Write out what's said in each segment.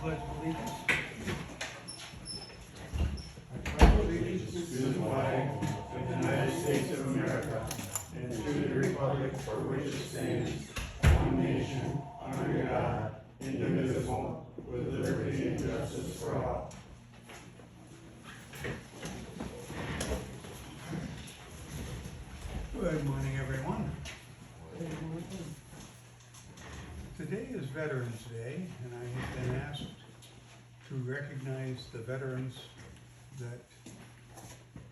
pledge of allegiance. I pledge allegiance to the flag of the United States of America and to the republic for which it stands, one nation, under God, indivisible, with liberty and justice for all. Good morning, everyone. Today is Veterans Day, and I have been asked to recognize the veterans that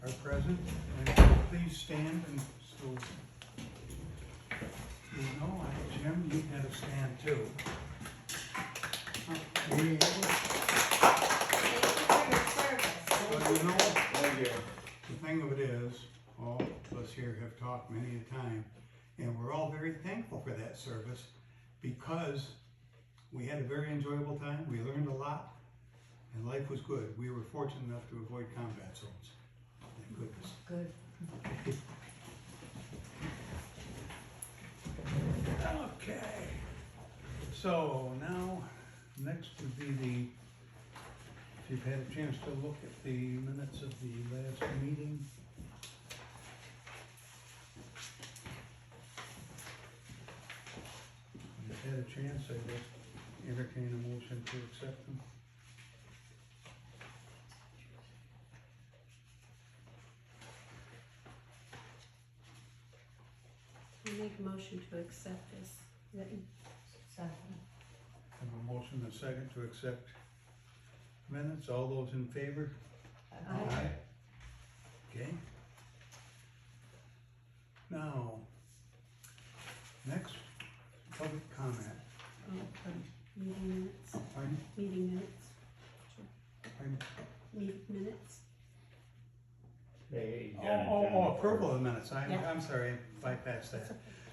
are present. And so please stand and so you know, Jim, you had to stand too. Thank you for your service. But you know, the thing of it is, all of us here have talked many a time, and we're all very thankful for that service because we had a very enjoyable time, we learned a lot, and life was good. We were fortunate enough to avoid combat zones. Thank goodness. Good. Okay, so now, next would be if you've had a chance to look at the minutes of the last meeting. If you've had a chance, I would entertain a motion to accept them. I make a motion to accept this written. Second. Have a motion and a second to accept minutes. All those in favor? Aye. Okay. Now, next, public comment. Oh, meeting minutes. Pardon? Meeting minutes. Pardon? Minutes. Approval of the minutes. Yeah. I'm sorry, I bypassed that.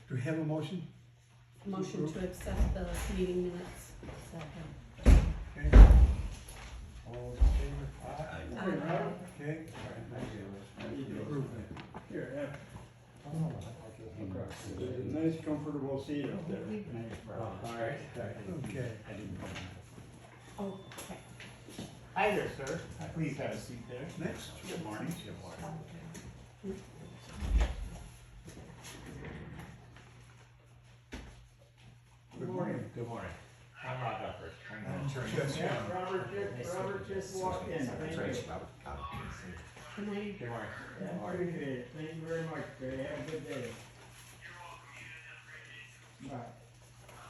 Do we have a motion? Motion to accept the meeting minutes. Second. Okay. All those in favor? Aye. Okay. Approve it. Here, yeah. There's a nice comfortable seat up there. Alright. Okay. Okay. Hi there, sir. Please have a seat there. Next. Good morning. Good morning. Good morning. I'm Rob Dufford. I'm the attorney. Yes. Yeah, Robert just walked in. Thank you. Good morning. Good morning. Yeah, appreciate it. Thank you very much, Gary. Have a good day. Bye.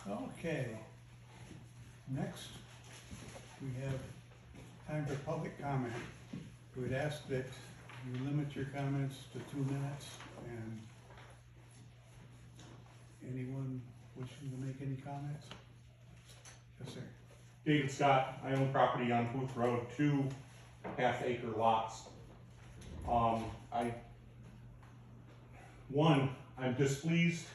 Okay. Next, we have time for public comment. We would ask that you limit your comments to 2 minutes, and anyone wishing to make any comments? Yes, sir. David Scott, I own property on Booth Road, 2 half-acre lots. I'm displeased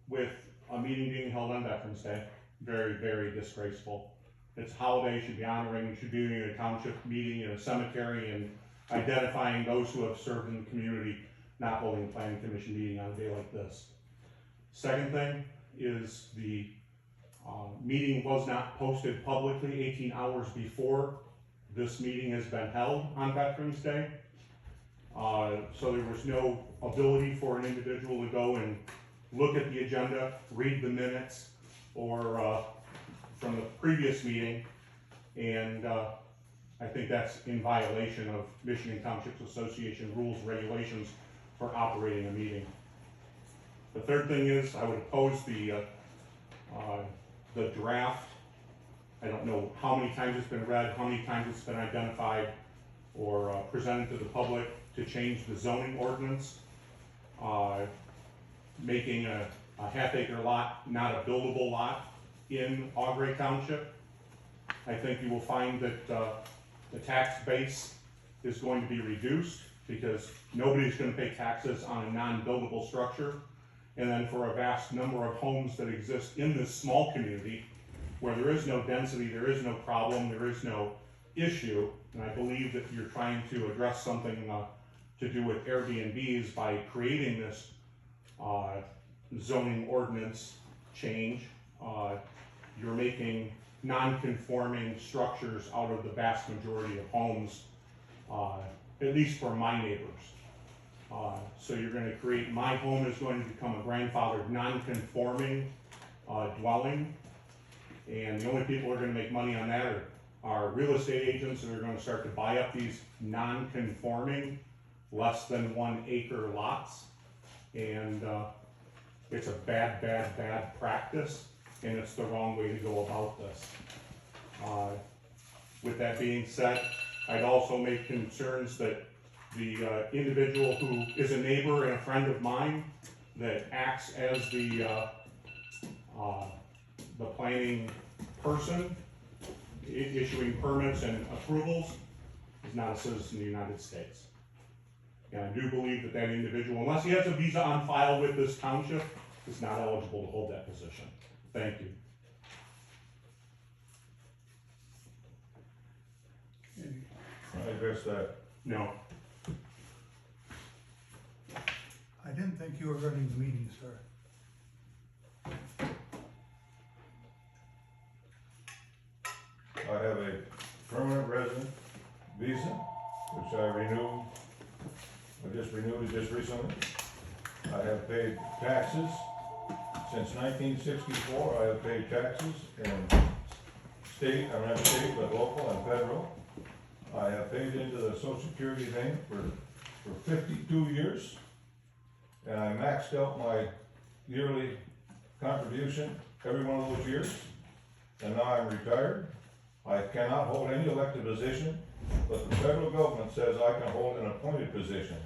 with a meeting being held on Veterans Day. Very, very disgraceful. It's a holiday, should be honoring, should be doing a township meeting in a cemetery and identifying those who have served in the community, not holding a planning commission meeting on a day like this. Second thing is the meeting was not posted publicly 18 hours before this meeting has been held on Veterans Day. So there was no ability for an individual to go and look at the agenda, read the minutes, or from the previous meeting, and I think that's in violation of Michigan Townships Association rules and regulations for operating a meeting. The third thing is I would oppose the draft. I don't know how many times it's been read, how many times it's been identified or presented to the public to change the zoning ordinance, making a half-acre lot not a buildable lot in Gres Township. I think you will find that the tax base is going to be reduced because nobody's going to pay taxes on a non-buildable structure. And then for a vast number of homes that exist in this small community where there is no density, there is no problem, there is no issue, and I believe that you're trying to address something to do with Airbnbs by creating this zoning ordinance change. You're making non-conforming structures out of the vast majority of homes, at least for my neighbors. So you're gonna create, my home is going to become a grandfathered non-conforming dwelling. And the only people who are gonna make money on that are real estate agents that are gonna start to buy up these non-conforming, less than 1 acre lots. And it's a bad, bad, bad practice, and it's the wrong way to go about this. With that being said, I'd also make concerns that the individual who is a neighbor and a friend of mine that acts as the planning person, issuing permits and approvals, is not a citizen of the United States. And I do believe that that individual, unless he has a visa on file with this township, is not eligible to hold that position. Thank you. I address that. No. I didn't think you were running the meeting, sir. I have a permanent resident visa, which I renewed. I just renewed it just recently. I have paid taxes. Since 1964, I have paid taxes in state, I'm not state, but local and federal. I have paid into the Social Security thing for 52 years. And I maxed out my yearly contribution every one of those years. And now I'm retired. I cannot hold any elected position, but the federal government says I can hold an appointed position.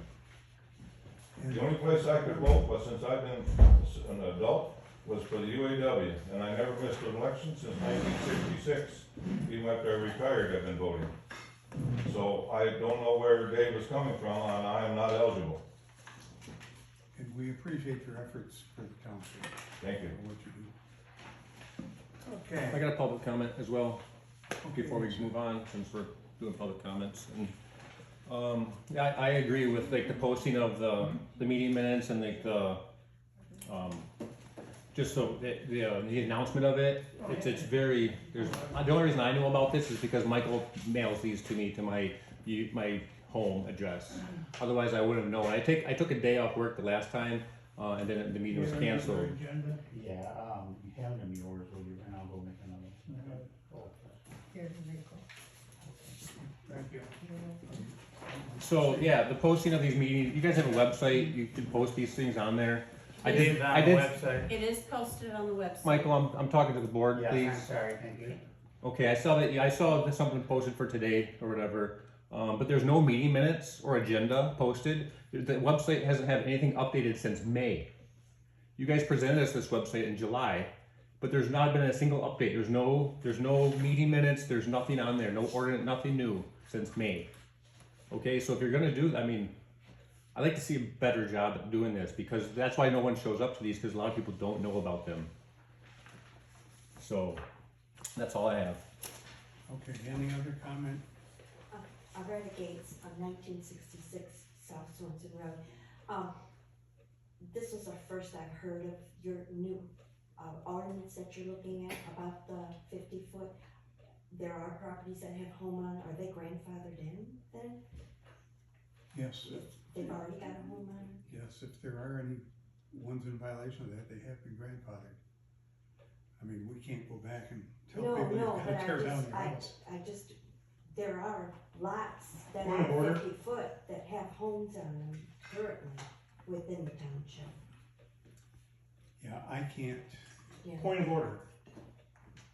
The only place I could vote was, since I've been an adult, was for the UAW, and I never missed an election since 1966. Even after I retired, I've been voting. So I don't know where Dave was coming from, and I am not eligible. And we appreciate your efforts for the township, Thank you. for what you do. Okay. I got a public comment as well, Okay. before we move on, since we're doing public comments. And, yeah, I agree with like the posting of the meeting minutes and like the, just so the announcement of it. It's very, the only reason I know about this is because Michael mails these to me to my home address. Otherwise I wouldn't have known. I took a day off work the last time, and then the meeting was canceled. Yeah, you have them yours, and I'll go make another. Here's the vehicle. Thank you. So yeah, the posting of these meetings, you guys have a website, you can post these things on there. I did, It is posted on the website. Michael, I'm talking to the board, Yes, please. I'm sorry, thank you. Okay, I saw something posted for today or whatever, but there's no meeting minutes or agenda posted. The website hasn't had anything updated since May. You guys presented us this website in July, but there's not been a single update. There's no meeting minutes, there's nothing on there, no ordinance, nothing new since May. Okay, so if you're gonna do, I mean, I'd like to see a better job at doing this, because that's why no one shows up to these, because a lot of people don't know about them. So, that's all I have. Okay, any other comment? Alberta Gates of 1966 South Swanson Road. This was the first I've heard of your new ordinance that you're looking at about the 50-foot. There are properties that have home on, are they grandfathered in then? Yes, They've already got a home on? yes, if there are any ones in violation of that, they have been grandfathered. I mean, we can't go back and tell No, people no, they've but got to tear down their house. there are lots that Point of are order. 50 foot that have homes on them currently within the township. Yeah, I can't, Yeah. Point of order.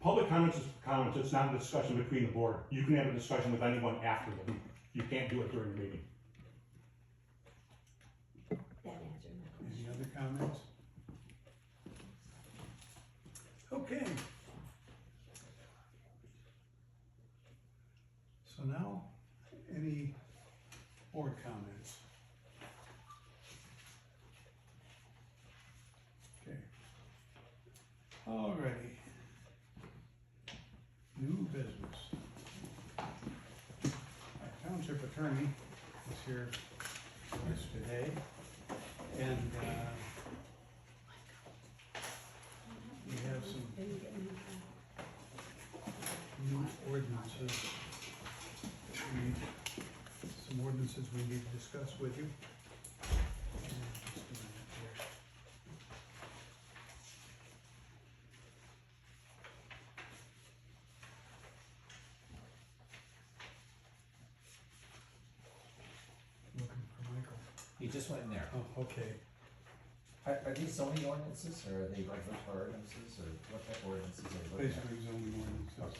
Public comments is comments, it's not a discussion between the board. You can have a discussion with anyone after the meeting. You can't do it during the meeting. That answered my question. any other comments? Okay. So now, any board comments? Okay. Alrighty. New business. Our township attorney is here with us today, and, we have some new ordinances. Some ordinances we need to discuss with you. Looking for Michael. He just went in there. Oh, okay. Are these zoning ordinances, or are they regulatory ordinances, or what type of ordinances are they looking at? Basically zoning ordinances. Let's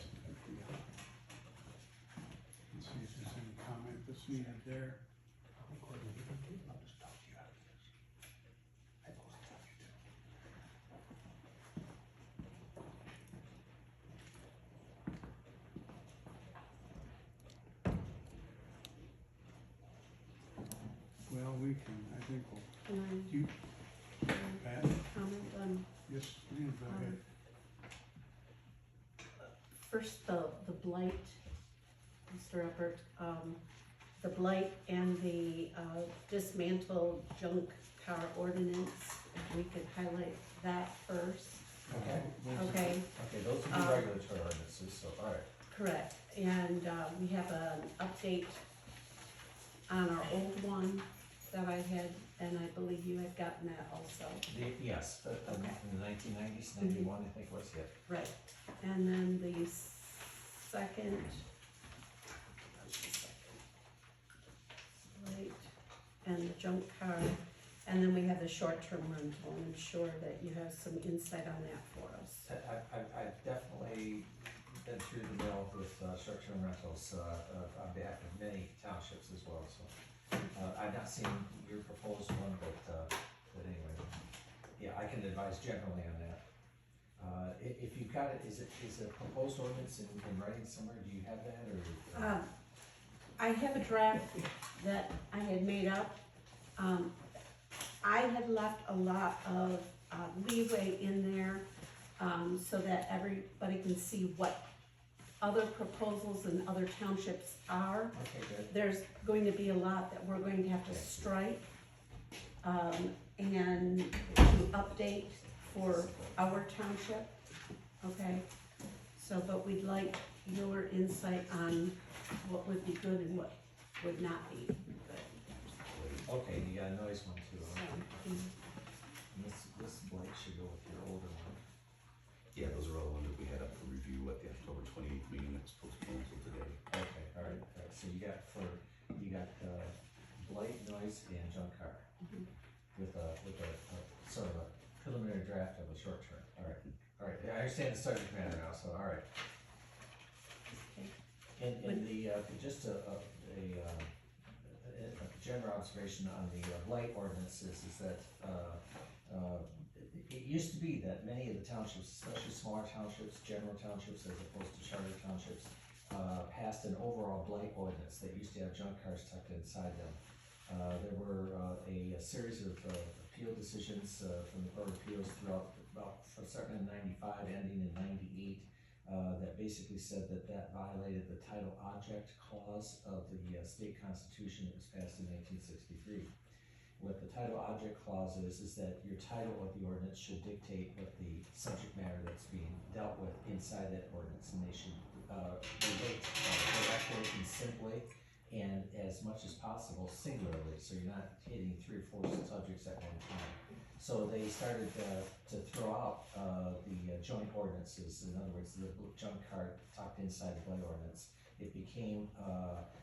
see if there's any comment that's needed there. Well, we can, I think we'll, Can I you, Pat, comment on, yes, please, go ahead. first, the blight, Mr. Eppert, the blight and the, dismantled junk car ordinance, if we could highlight that first. Okay. Okay, Okay, those would be regulatory ordinances, so, all right. correct, and, we have an update on our old one that I had, and I believe you had gotten that also. Yes, Okay. in the 1990s, 91, I think was it. Right, and then the second. Right, and the junk car, and then we have the short-term rental, and I'm sure that you have some insight on that for us. I've definitely been through the mill with short-term rentals on behalf of many townships as well, so. I've not seen your proposed one, but anyway, yeah, I can advise generally on that. If you've got it, is it a proposed ordinance in writing somewhere, do you have that, or? I have a draft that I had made up. I had left a lot of leeway in there, so that everybody can see what other proposals in other townships are. Okay, good. There's going to be a lot that we're going to have to strike, and to update for our township, okay? So, but we'd like your insight on what would be good and what would not be good. Okay, you got a noise one too, So, huh? And this blank should go with your older one. Yeah, those are all the ones that we had up for review at the October 28th meeting that's supposed to cancel today. Okay, all right, so you got blight, noise, and junk car. Mhm. With a sort of a preliminary draft of a short term, all right, I understand the subject matter now, so, all right. Okay. And just a general observation on the blight ordinances is that, it used to be that many of the townships, especially smaller townships, general townships as opposed to charter townships, passed an overall blight ordinance that used to have junk cars tucked inside them. There were a series of appeal decisions from the Court of Appeals throughout, starting in 95, ending in 98, that basically said that violated the title object clause of the state constitution that was passed in 1963. What the title object clause is that your title of the ordinance should dictate what the subject matter that's being dealt with inside that ordinance, and they should relate directly and simply, and as much as possible singularly, so you're not hitting 3 or 4 subjects at one time. So they started to throw out the joint ordinances. In other words, the junk car tucked inside the blight ordinance. It became,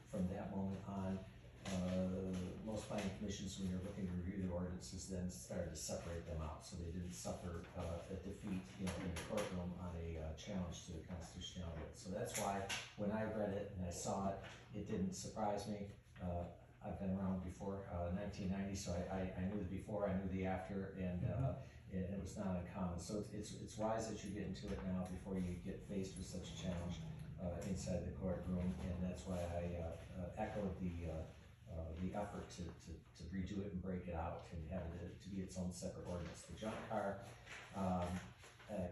from that moment on, most planning commissions, when you're looking to review the ordinances, then started to separate them out, so they didn't suffer a defeat, in the courtroom on a challenge to the constitutionality. So that's why when I read it and I saw it, it didn't surprise me. I've been around before 1990, so I knew the before, I knew the after, and it was not uncommon. So it's wise that you get into it now before you get faced with such a challenge inside the courtroom, and that's why I echoed the effort to redo it and break it out and have it to be its own separate ordinance. The junk car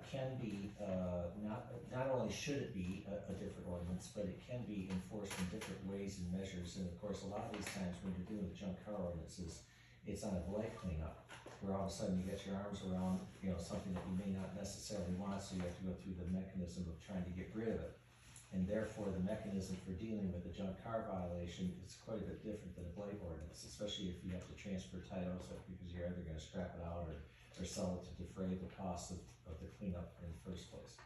can be, not only should it be a different ordinance, but it can be enforced in different ways and measures. And of course, a lot of these times when you're doing the junk car ordinances, it's on a blight cleanup, where all of a sudden you get your arms around, something that you may not necessarily want, so you have to go through the mechanism of trying to get rid of it. And therefore, the mechanism for dealing with a junk car violation is quite a bit different than a blight ordinance, especially if you have to transfer titles, because you're either gonna scrap it out or sell it to defray the cost of the cleanup in the first place.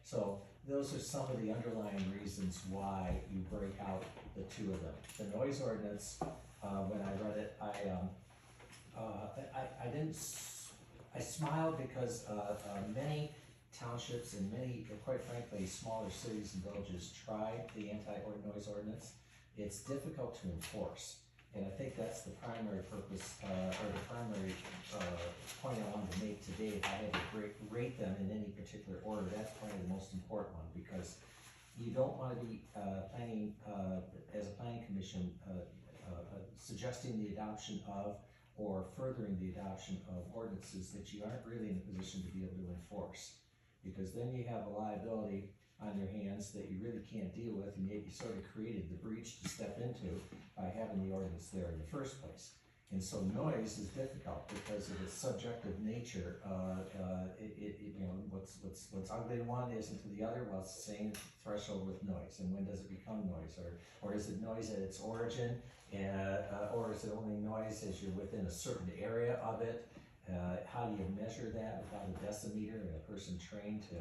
So those are some of the underlying reasons why you break out the two of them. The noise ordinance, when I read it, I smiled because many townships and many, quite frankly, smaller cities and villages tried the anti-noise ordinance. It's difficult to enforce, and I think that's the primary purpose, or the primary point I wanted to make today. If I had to rate them in any particular order, that's probably the most important one, because you don't want to be planning, as a planning commission, suggesting the adoption of or furthering the adoption of ordinances that you aren't really in a position to be able to enforce. Because then you have a liability on your hands that you really can't deal with, and yet you sort of created the breach to step into by having the ordinance there in the first place. And so noise is difficult because of its subjective nature. You know, what's ugly to one isn't to the other. Well, it's the same threshold with noise. And when does it become noise? Or is it noise at its origin? Or is it only noise as you're within a certain area of it? How do you measure that without a decimeter and a person trained to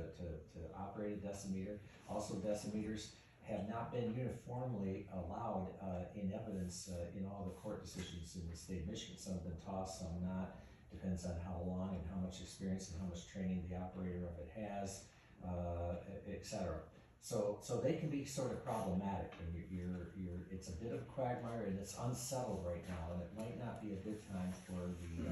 operate a decimeter? Also, decimeters have not been uniformly allowed in evidence in all the court decisions in the state of Michigan. Some have been tossed, some not. Depends on how long and how much experience and how much training the operator of it has, etc. So they can be sort of problematic, and it's a bit of a quagmire, and it's unsettled right now, and it might not be a good time for the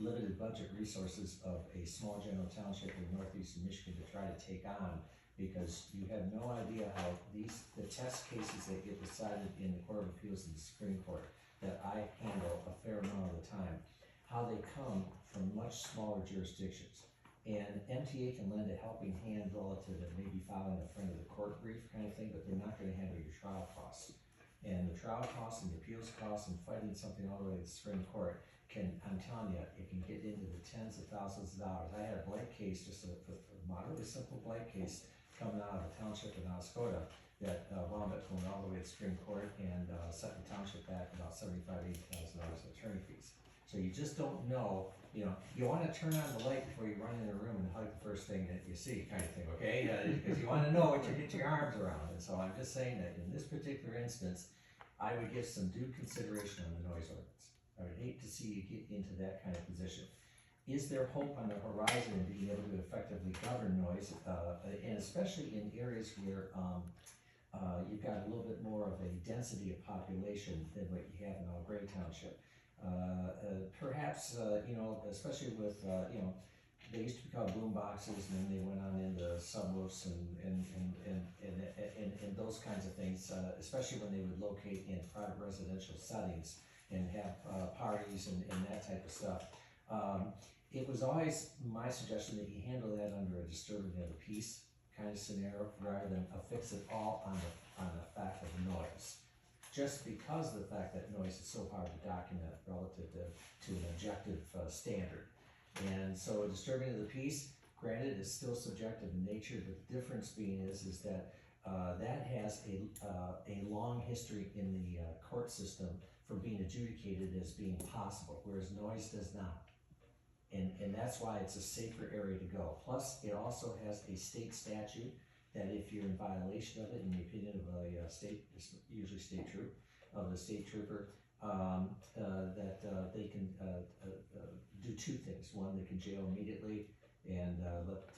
limited budget resources of a small general township in northeastern Michigan to try to take on, because you have no idea how the test cases that get decided in the Court of Appeals and the Supreme Court that I handle a fair amount of the time, how they come from much smaller jurisdictions. And MTA can lend a helping hand relative to maybe filing a friend of the court brief kind of thing, but they're not gonna handle your trial costs. And the trial costs and the appeals costs and fighting something all the way to the Supreme Court I'm telling you, it can get into the tens of thousands of dollars. I had a blight case, just a moderately simple blight case coming out of a township in Oscoda that wound up going all the way to the Supreme Court and set the township back about $75,000 to $80,000 in attorney fees. So you just don't know, you want to turn on the light before you run in the room and hug the first thing that you see, kind of thing, okay? Because you want to know what you get your arms around. And so I'm just saying that in this particular instance, I would give some due consideration on the noise ordinance. I would hate to see you get into that kind of position. Is there hope on the horizon in being able to effectively govern noise, and especially in areas where you've got a little bit more of a density of population than what you have in Gres Township? Perhaps, especially with, they used to be called boom boxes, and then they went on into subwoofs and those kinds of things, especially when they would locate in private residential settings and have parties and that type of stuff. It was always my suggestion that you handle that under a disturbing of the peace kind of scenario rather than affix it all on the fact of noise. Just because of the fact that noise is so hard to document relative to an objective standard. And so a disturbing of the peace, granted, is still subjective in nature, but the difference being is that that has a long history in the court system for being adjudicated as being possible, whereas noise does not. And that's why it's a safer area to go. Plus, it also has a state statute that if you're in violation of it, in the opinion of a usually state trooper, that they can do two things. One, they can jail immediately and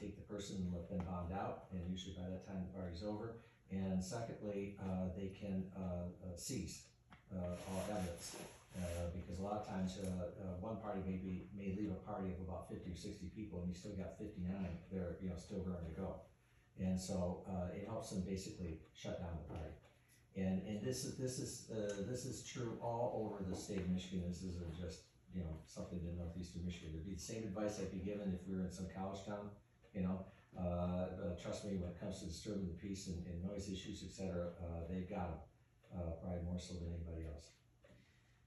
take the person and let them bond out, and usually by that time the party's over. And secondly, they can seize all evidence, because a lot of times one party may leave a party of about 50 or 60 people, and you still got 59 there, still ready to go. And so it helps them basically shut down the party. And this is true all over the state of Michigan. This isn't just something in northeastern Michigan. It'd be the same advice I'd be given if we were in some college town. Trust me, when it comes to disturbing the peace and noise issues, etc., they've got them probably more so than anybody else.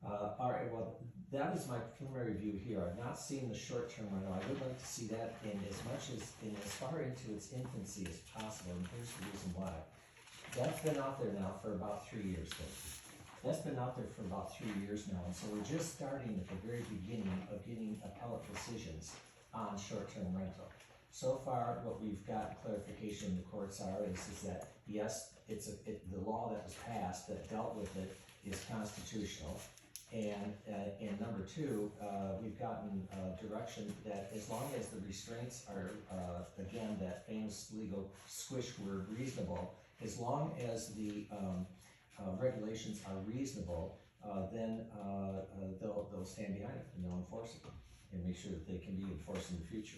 All right, well, that is my preliminary view here. I've not seen the short-term rental. I would like to see that in as far into its infancy as possible, and here's the reason why. that's been out there now for about 3 years, folks. That's been out there for about 3 years now, and so we're just starting at the very beginning of getting appellate decisions on short-term rental. So far, what we've got clarification in the courts is that, yes, the law that was passed that dealt with it is constitutional. And number two, we've gotten direction that as long as the restraints are, again, that famous legal squish word, reasonable, as long as the regulations are reasonable, then they'll stand behind it and they'll enforce it and make sure that they can be enforced in the future.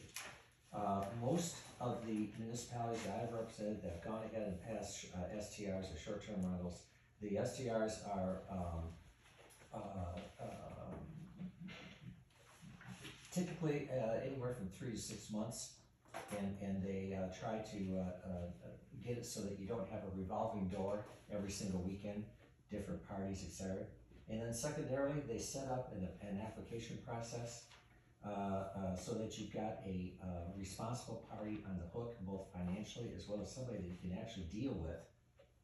Most of the municipalities that I've represented that have gone ahead and passed STRs or short-term rentals, the STRs are typically anywhere from 3 to 6 months, and they try to get it so that you don't have a revolving door every single weekend, different parties, etc. And then secondarily, they set up an application process so that you've got a responsible party on the hook, both financially as well as somebody that you can actually deal with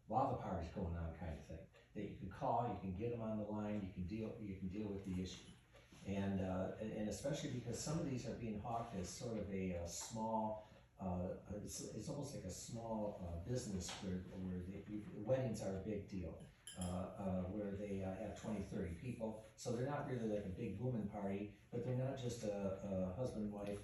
while the party's going on, kind of thing. That you can call, you can get them on the line, you can deal with the issue, and especially because some of these are being hawked as sort of a small. It's almost like a small business where weddings are a big deal. Where they have 20, 30 people, so they're not really like a big booming party, but they're not just a husband, wife,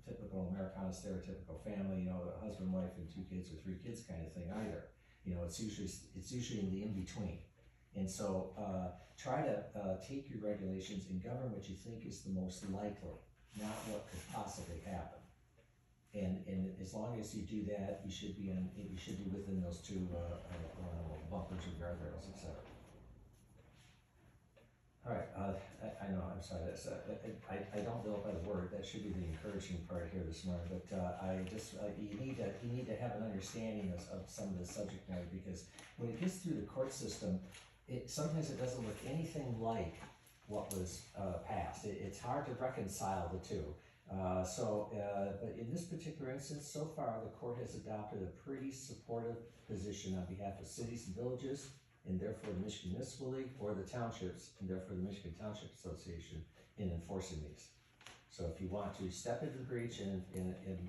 typical Americana stereotypical family, a husband, wife, and 2 kids or 3 kids kind of thing either. It's usually in the in-between. And so try to take your regulations and govern what you think is the most likely, not what could possibly happen. And as long as you do that, you should be within those 2 bumpers or guardrails, etc. All right, I know, I'm sorry, that's, I don't know by the word, that should be the encouraging part here this morning, but I just, you need to have an understanding of some of the subject matter, because when it gets through the court system, sometimes it doesn't look anything like what was passed. It's hard to reconcile the two. But in this particular instance, so far, the court has adopted a pretty supportive position on behalf of cities and villages, and therefore the Michigan Municipal League, or the townships, and therefore the Michigan Township Association, in enforcing these. So if you want to step into the breach and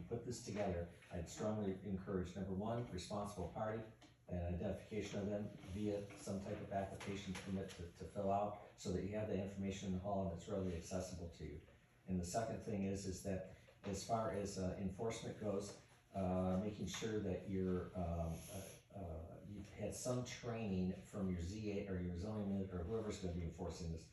put this together, I'd strongly encourage, number 1, responsible party, and identification of them via some type of application permit to fill out, so that you have the information in the hall and it's readily accessible to you. And the second thing is that as far as enforcement goes, making sure that you've had some training from your ZA or your zoning or whoever's going to be enforcing this,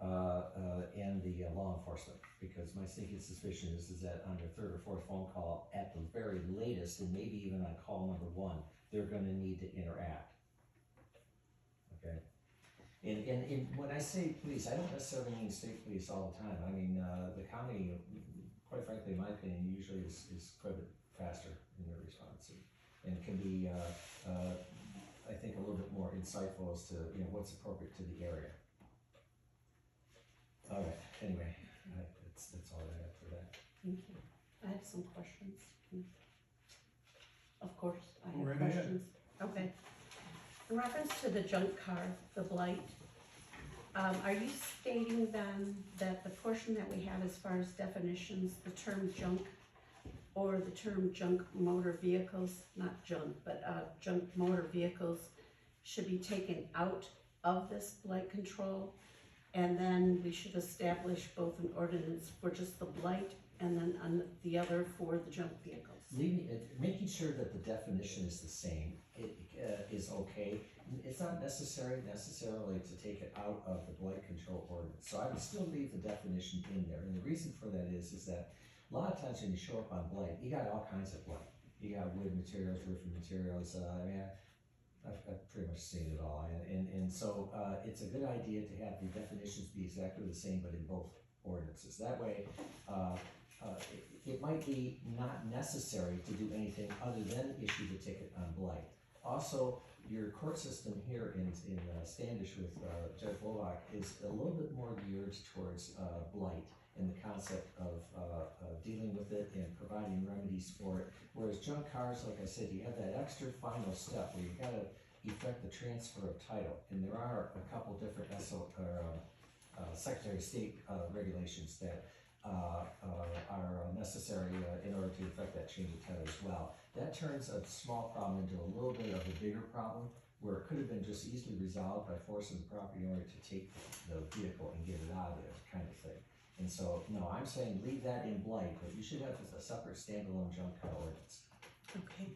and the law enforcement. Because my sneaking suspicion is that on their 3rd or 4th phone call, at the very latest, and maybe even on call number 1, they're going to need to interact. Okay. And when I say police, I don't necessarily mean state police all the time. I mean, the county, quite frankly, in my opinion, usually is quite a bit faster in their response, and can be, I think, a little bit more insightful as to what's appropriate to the area. All right. Anyway, that's all I have for that. Thank you. I have some questions. Of course, I have Right ahead. questions. Okay. In reference to the junk car, the blight, are you stating then that the portion that we have as far as definitions, the term junk or the term junk motor vehicles, not junk, but junk motor vehicles should be taken out of this blight control? And then we should establish both an ordinance for just the blight and then on the other for the junk vehicles? Making sure that the definition is the same is okay. It's not necessarily to take it out of the blight control ordinance. So I would still leave the definition in there. And the reason for that is that a lot of times when you show up on blight, you got all kinds of blight. You got wood materials, roofing materials. I've pretty much seen it all. And so it's a good idea to have the definitions be exactly the same, but in both ordinances. That way, it might be not necessary to do anything other than issue the ticket on blight. Also, your court system here in Standish with Judge Wolbach is a little bit more geared towards blight and the concept of dealing with it and providing remedies for it. Whereas junk cars, like I said, you have that extra final step where you gotta effect the transfer of title, and there are a couple different Secretary of State regulations that are necessary in order to effect that change of title as well. That turns a small problem into a little bit of a bigger problem, where it could have been just easily resolved by forcing the property owner to take the vehicle and get it out of there, kind of thing. And so, no, I'm saying leave that in blight, but you should have a separate standalone junk car ordinance. Okay.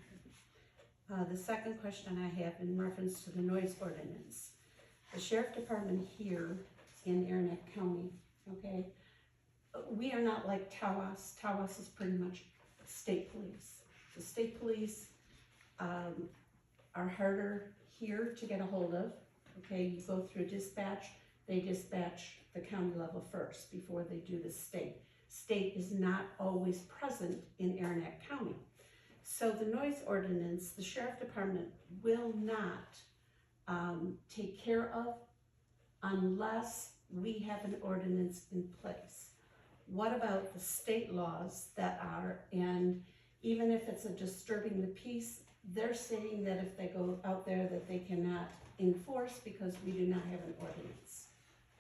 The second question I have in reference to the noise ordinance. The sheriff department here in Aranet County, okay, we are not like Tawas. Tawas is pretty much state police. The state police are harder here to get a hold of, okay? You go through dispatch, they dispatch the county level first before they do the state. State is not always present in Aranet County. So the noise ordinance, the sheriff department will not take care of unless we have an ordinance in place. What about the state laws that are, and even if it's a disturbing the peace, they're saying that if they go out there that they cannot enforce because we do not have an ordinance.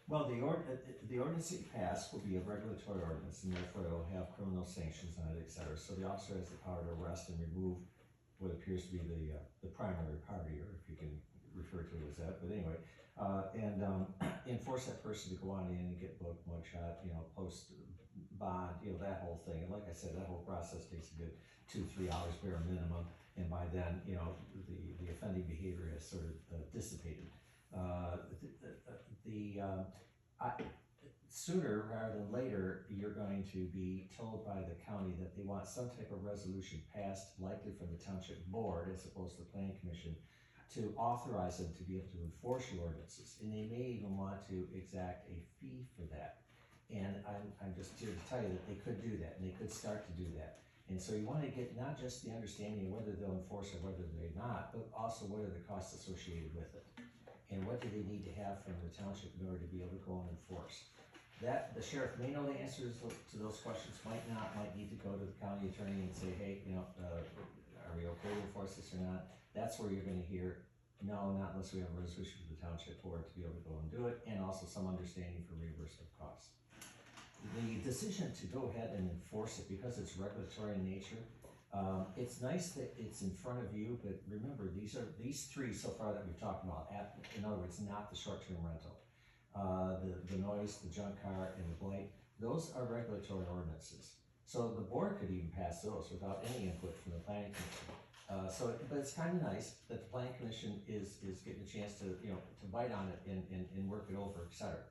Well, the ordinance that you pass will be a regulatory ordinance, and therefore it will have criminal sanctions on it, et cetera. So the officer has the power to arrest and remove what appears to be the primary party, or if you can refer to it as that, but anyway, and enforce that person to go on in and get booked, mugshot, post bond, that whole thing. And like I said, that whole process takes a good 2-3 hours bare minimum, and by then, the offending behavior has sort of dissipated. Sooner rather than later, you're going to be told by the county that they want some type of resolution passed, likely from the township board as opposed to the planning commission, to authorize them to be able to enforce your ordinances. And they may even want to exact a fee for that. And I'm just here to tell you that they could do that, and they could start to do that. And so you want to get not just the understanding of whether they'll enforce it, whether they're not, but also what are the costs associated with it. And what do they need to have from the township in order to be able to go and enforce? That, the sheriff may know the answers to those questions, might not, might need to go to the county attorney and say, hey, are we okay to enforce this or not? That's where you're gonna hear, no, not unless we have a resolution from the township board to be able to go and do it, and also some understanding for reimbursement costs. The decision to go ahead and enforce it, because it's regulatory in nature, it's nice that it's in front of you, but remember, these three so far that we've talked about, in other words, not the short-term rental, the noise, the junk car, and the blight, those are regulatory ordinances. So the board could even pass those without any input from the planning commission. But it's kind of nice that the planning commission is getting a chance to bite on it and work it over, et cetera.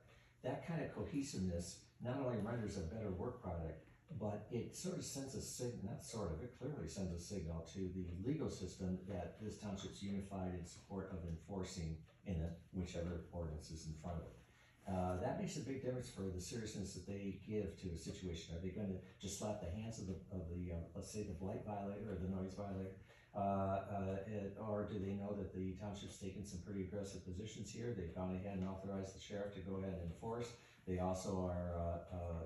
That kind of cohesiveness not only renders a better work product, but it sort of sends a signal, it clearly sends a signal to the legal system that this township's unified in support of enforcing in it, whichever ordinance is in front of it. That makes a big difference for the seriousness that they give to a situation. Are they going to just slap the hands of the let's say the blight violator or the noise violator? Or do they know that the township's taken some pretty aggressive positions here? They've gone ahead and authorized the sheriff to go ahead and enforce. They also are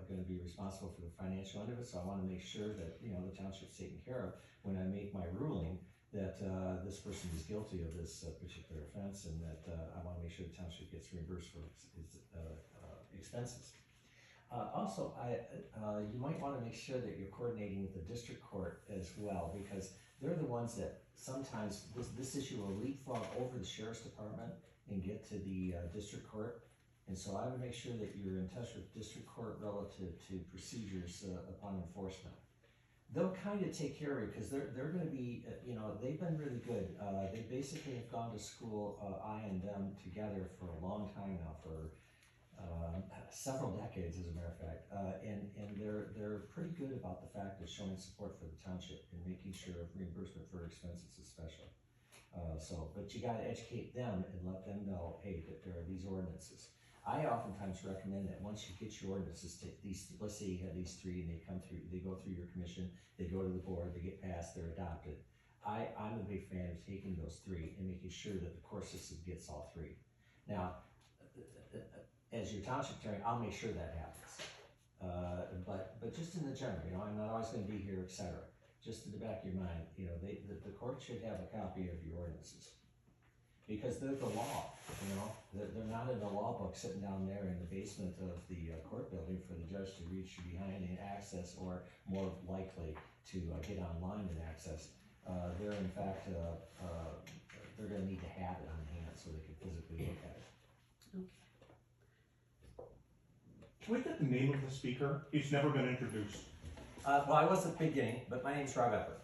going to be responsible for the financial end of it, so I want to make sure that the township's taken care of when I make my ruling that this person is guilty of this particular offense, and that I want to make sure the township gets reimbursed for its expenses. Also, you might want to make sure that you're coordinating with the district court as well, because they're the ones that sometimes this issue will leapfrog over the sheriff's department and get to the district court. And so I would make sure that you're in touch with district court relative to procedures upon enforcement. They'll kind of take care of it because they're going to be, they've been really good. They basically have gone to school, I and them together for a long time now, for several decades, as a matter of fact. And they're pretty good about the fact of showing support for the township and making sure of reimbursement for expenses especially. But you got to educate them and let them know, hey, that there are these ordinances. I oftentimes recommend that once you get your ordinances, let's say you have these three and they go through your commission, they go to the board, they get passed, they're adopted. I'm a big fan of taking those three and making sure that the court system gets all three. Now, as your township attorney, I'll make sure that happens. but just in the general, you know, I'm not always gonna be here, et cetera. Just in the back of your mind, you know, the court should have a copy of your ordinances. Because they're the law, you know, they're not in the law book sitting down there in the basement of the court building for the judge to reach behind and access, or more likely to get online and access. They're in fact, they're gonna need to have it on hand so they can physically look at it. Can we get the name of the speaker? He's never been introduced. Well, I was at the beginning, but my name's Rob Epper.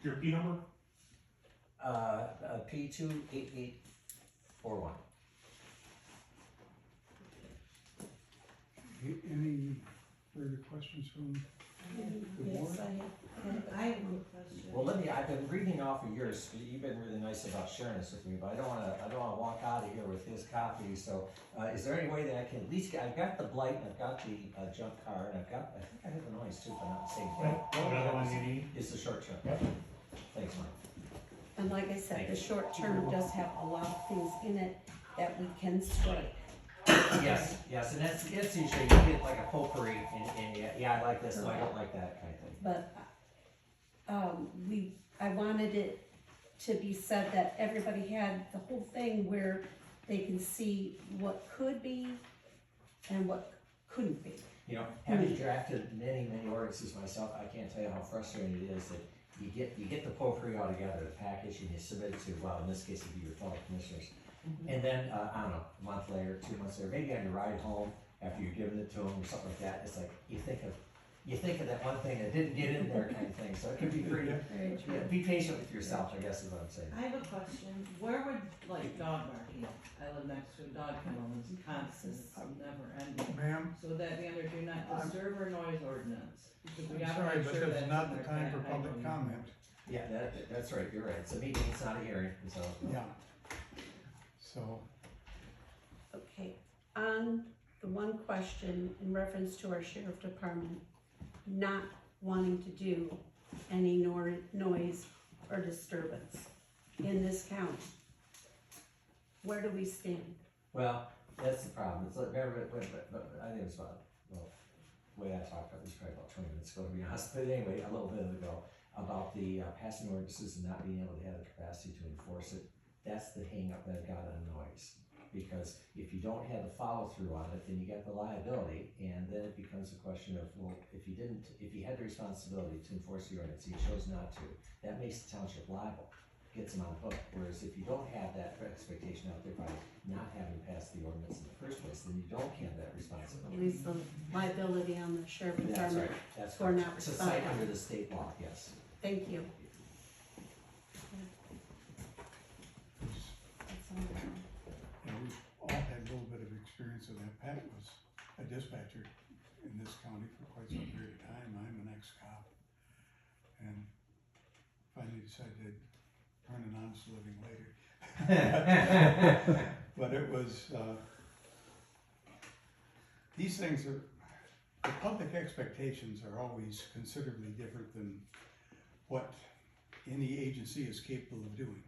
Your P number? P28841. Any further questions from the board? Yes, I have one question. Well, I've been reading off of yours, you've been really nice about sharing this with me, but I don't wanna walk out of here with his copy, so, is there any way that I can at least I've got the blight, and I've got the, junk car, and I think I have the noise too, if I'm not mistaken. Another one you need? It's the short term. Yep. Thanks, Mike. And like I said, the short term does have a lot of things in it that we can strike. Yes, and that's usually, you get like a potpourri, and yeah, I like this, no, I don't like that kind of thing. But, I wanted it to be said that everybody had the whole thing where they can see what could be and what couldn't be. You know, having drafted many ordinances myself, I can't tell you how frustrating it is that you get the potpourri all together, the package, and you submit it to, well, in this case it'd be your fellow commissioners. And then, I don't know, a month later, 2 months later, maybe on your ride home, after you're giving it to them or something like that, it's like, you think of that one thing that didn't get in there kind of thing, so it could be pretty, Very true. be patient with yourself, I guess is what I'm saying. I have a question. Where would, like, dog barking? I live next to a dog kennel, and it's constant, it's never ending. Ma'am, So would that be under do not disturb or noise ordinance? Because we I'm gotta sorry, make but sure this that's is not in the our time for cat public hygiene. comment. Yeah, that's right, you're right, it's a meeting, it's not a hearing, so. Yeah. So, Okay, on the one question in reference to our sheriff department not wanting to do any noise or disturbance in this county, where do we stand? Well, that's the problem, it's like, remember, I think it was about, well, the way I talked about this probably about 20 minutes ago, to be honest, but anyway, a little bit ago, about the passing ordinances and not being able to have the capacity to enforce it. That's the hang up that I've got on noise. Because if you don't have the follow through on it, then you get the liability, and then it becomes a question of, well, if you had the responsibility to enforce the ordinance, you chose not to, that makes the township liable, gets them on the hook. Whereas if you don't have that expectation out there by not having passed the ordinance in the first place, then you don't have that responsibility. Leaves the liability on the sheriff That's department. right, that's for correct. not It's a site responding. under the state law, yes. Thank you. you know, we've all had a little bit of experience of that. Pat was a dispatcher in this county for quite some period of time. I'm an ex-cop. And finally decided to earn an honest living later. But it was, these things are, the public expectations are always considerably different than what any agency is capable of doing.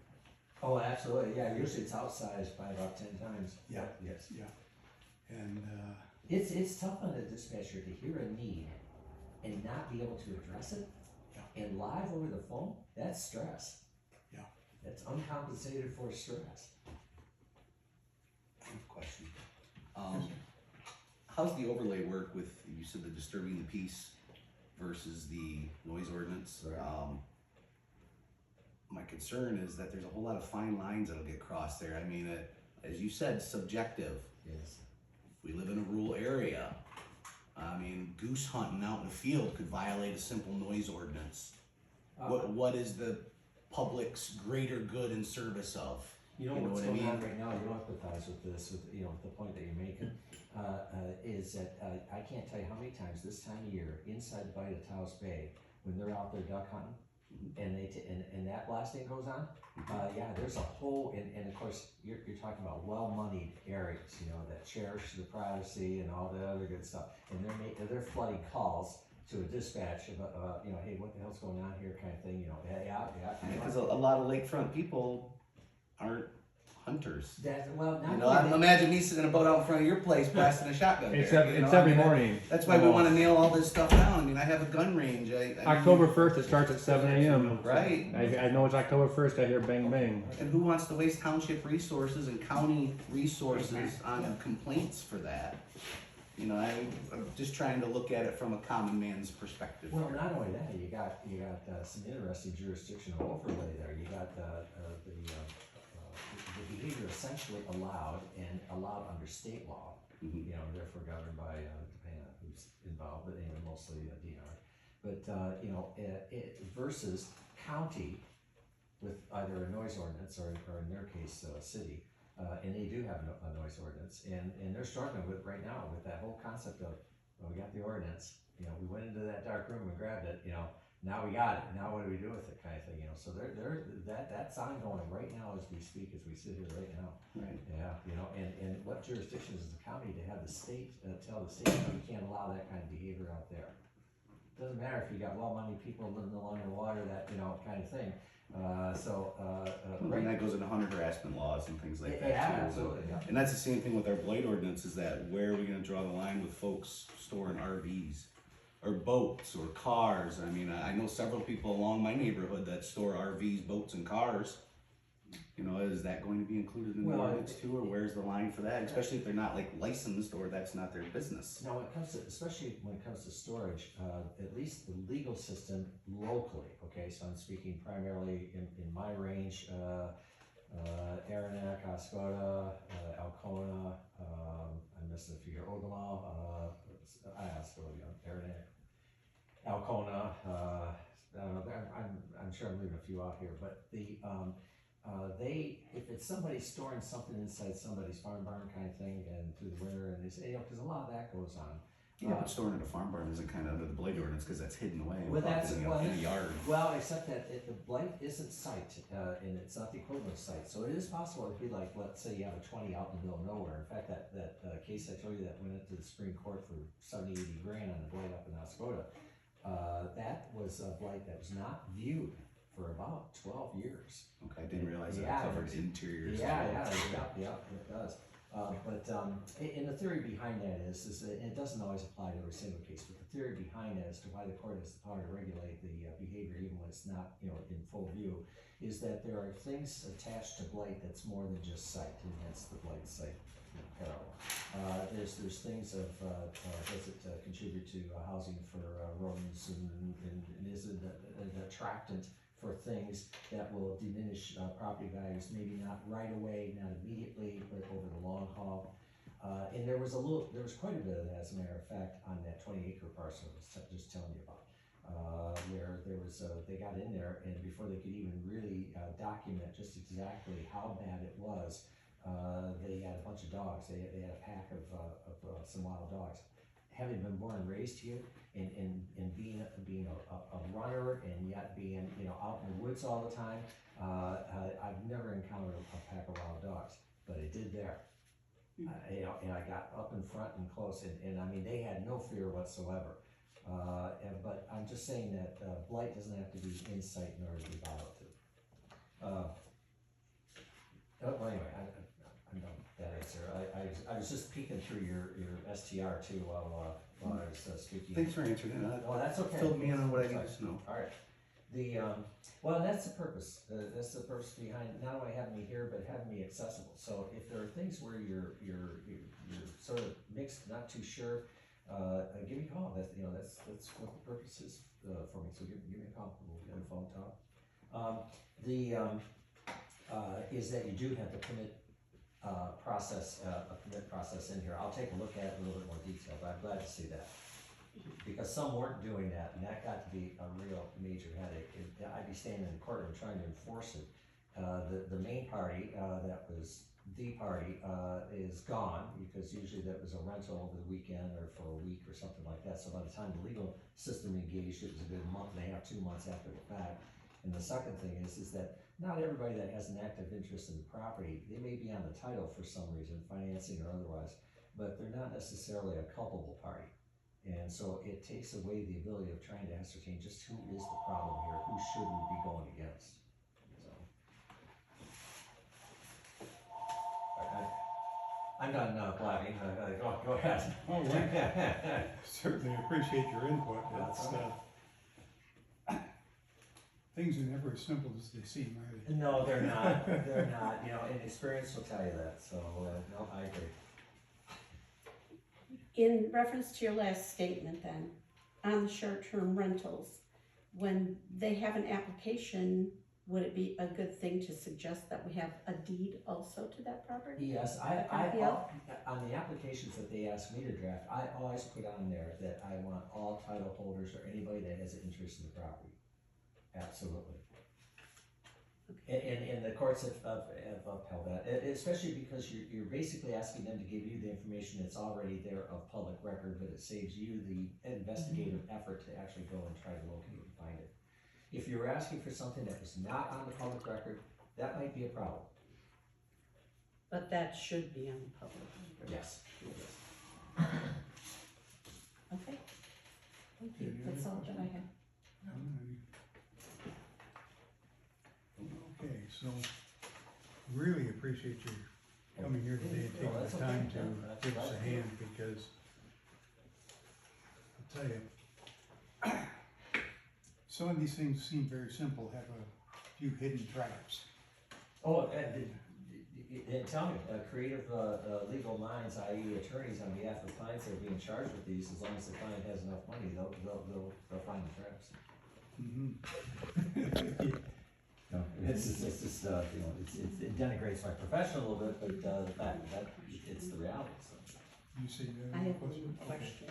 Oh, absolutely, yeah, usually it's outsized by about 10 times. Yeah. Yes. Yeah. And, It's tough on a dispatcher to hear a need and not be able to address it. Yeah. And live over the phone, that's stress. Yeah. That's uncompensated for stress. I have a question. How's the overlay work with, you said the disturbing the peace versus the noise ordinance? My concern is that there's a whole lot of fine lines that'll get crossed there. I mean, as you said, subjective. Yes. We live in a rural area. I mean, goose hunting out in the field could violate a simple noise ordinance. What is the public's greater good in service of? You know You know what's what I going on mean? right now, you empathize with this, with, you know, the point that you're making, is that, I can't tell you how many times this time of year, inside the bite of Taos Bay, when they're out there duck hunting, and and that blasting goes on, yeah, there's a whole, and of course, you're talking about well-moneyed areas, you know, that cherish the privacy and all the other good stuff, and they're flooding calls to a dispatch about, you know, hey, what the hell's going on here, kind of thing, you know, yeah. Because a lot of lakefront people aren't hunters. Well, not You know, only that- imagine me sitting in a boat out in front of your place blasting a shotgun. It's there, every, you know, it's every I mean, morning. That's why we want to nail all this stuff down. I mean, I have a gun range. I mean, October 1st, it starts at 7 a.m. Right. I know it's October 1st, I hear bang bang. And who wants to waste township resources and county resources on complaints for that? You know, I'm just trying to look at it from a common man's perspective. Well, not only that, you got some interesting jurisdictional overlay there. You got the behavior essentially allowed and allowed under state law. Mhm. You know, therefore governed by depending on who's involved, but anyway, mostly DNR. But you know, it versus county with either a noise ordinance or in their case, city. And they do have a noise ordinance, and they're struggling with right now with that whole concept of, well, we got the ordinance, you know, we went into that dark room and grabbed it, you know, now we got it, now what do we do with it, kind of thing, you know, so that's ongoing right now as we speak, as we sit here right now. Right. Yeah, you know, and what jurisdictions is the county to have the state, tell the state, no, you can't allow that kind of behavior out there. Doesn't matter if you got well-money people living along the water, that, you know, kind of thing. And that goes into hunter harassment laws and things like that Yeah, too. absolutely, yeah. And that's the same thing with our blight ordinance, is that where are we gonna draw the line with folks storing RVs? Or boats, or cars? I mean, I know several people along my neighborhood that store RVs, boats, and cars. You know, is that going to be included in the Well, ordinance too, or where's the line for that? Especially if they're not like licensed, or that's not their business. Now, when it comes to, especially when it comes to storage, at least the legal system locally, okay, so I'm speaking primarily in my range, Aranac, Oscoda, Alcona, I'm missing a few here, Ogama, Oscoda, Aranac, Alcona, I don't know, I'm sure I'm leaving a few out here, but if it's somebody storing something inside somebody's farm barn kind of thing, and through the winter, and they say, you know, because a lot of that goes on. Yeah, but storing in a farm barn isn't kind of under the blight ordinance, because that's hidden away Well, that's, in a yard. well, except that the blight isn't site, and it's not the equivalent of site, so it is possible it'd be like, let's say you have a 20 out in the middle of nowhere. In fact, that case I told you that went into the Supreme Court for 70, 80 grand on the blight up in Oscoda, that was a blight that was not viewed for about 12 years. Okay, I didn't realize Yeah, that covered interiors. Yeah, it does. And the theory behind that is that it doesn't always apply to every single case, but the theory behind that as to why the court has the power to regulate the behavior even when it's not, you know, in full view, is that there are things attached to blight that's more than just site, and hence the blight site parallel. There's things of does it contribute to housing for rodents, and is it an attractant for things that will diminish property values, maybe not right away, not immediately, but over the long haul. And there was quite a bit of that, as a matter of fact, on that 20-acre parcel I was just telling you about, where there was they got in there, and before they could even really document just exactly how bad it was, they had a bunch of dogs. They had a pack of some wild dogs. Having been born and raised here, and being a runner, and yet being, you know, out in the woods all the time, I've never encountered a pack of wild dogs, but I did there. You know, and I got up in front and close, and I mean, they had no fear whatsoever. But I'm just saying that blight doesn't have to be in sight in order to be violative. Well, anyway, I'm done with that answer. I was just peeking through your STR too while I was speaking. Thanks for answering it. Well, that's okay. Filled me in on what I needed to know. All right. Well, that's the purpose. That's the purpose behind not only having me here, but having me accessible. So if there are things where you're sort of mixed, not too sure, give me a call. That's what the purpose is for me. So give me a call. We'll get on the phone talk. Is that you do have the permit process, a permit process in here. I'll take a look at it in a little bit more detail, but I'm glad to see that. Because some weren't doing that, and that got to be a real major headache. I'd be standing in the courtroom trying to enforce it. The main party, that was the party, is gone, because usually that was a rental over the weekend or for a week or something like that. So by the time the legal system engaged, it was a good month and a half, 2 months after the fact. And the second thing is that not everybody that has an active interest in the property, they may be on the title for some reason, financing or otherwise, but they're not necessarily a culpable party. And so it takes away the ability of trying to ascertain just who is the problem here, who should we be going against. So. I'm done blabbing, go ahead. Oh, we certainly appreciate your input. It's, things are never as simple as they seem, are they? No, they're not, you know, and experience will tell you that, so, no, I agree. In reference to your last statement then, on the short-term rentals, when they have an application, would it be a good thing to suggest that we have a deed also to that property? Yes, on the applications that they ask me to draft, I always put on there that I want all title holders or anybody that has an interest in the property. Absolutely. And the courts have upheld that, especially because you're basically asking them to give you the information that's already there of public record, but it saves you the investigative effort to actually go and try to locate and find it. If you're asking for something that was not on the public record, that might be a problem. But that should be on the public record. Yes. Okay. Thank you, that's all that I have. Okay, so really appreciate you coming here today and taking the time to give us a hand, because I'll tell you, some of these things seem very simple, have a few hidden traps. Oh, and tell me, creative legal minds, i.e. attorneys on behalf of clients that are being charged with these, as long as the client has enough money, they'll find the traps. No, it's just, you know, it denigrates my profession a little bit, but that it's the reality, so. You say you I have a have one question? more question.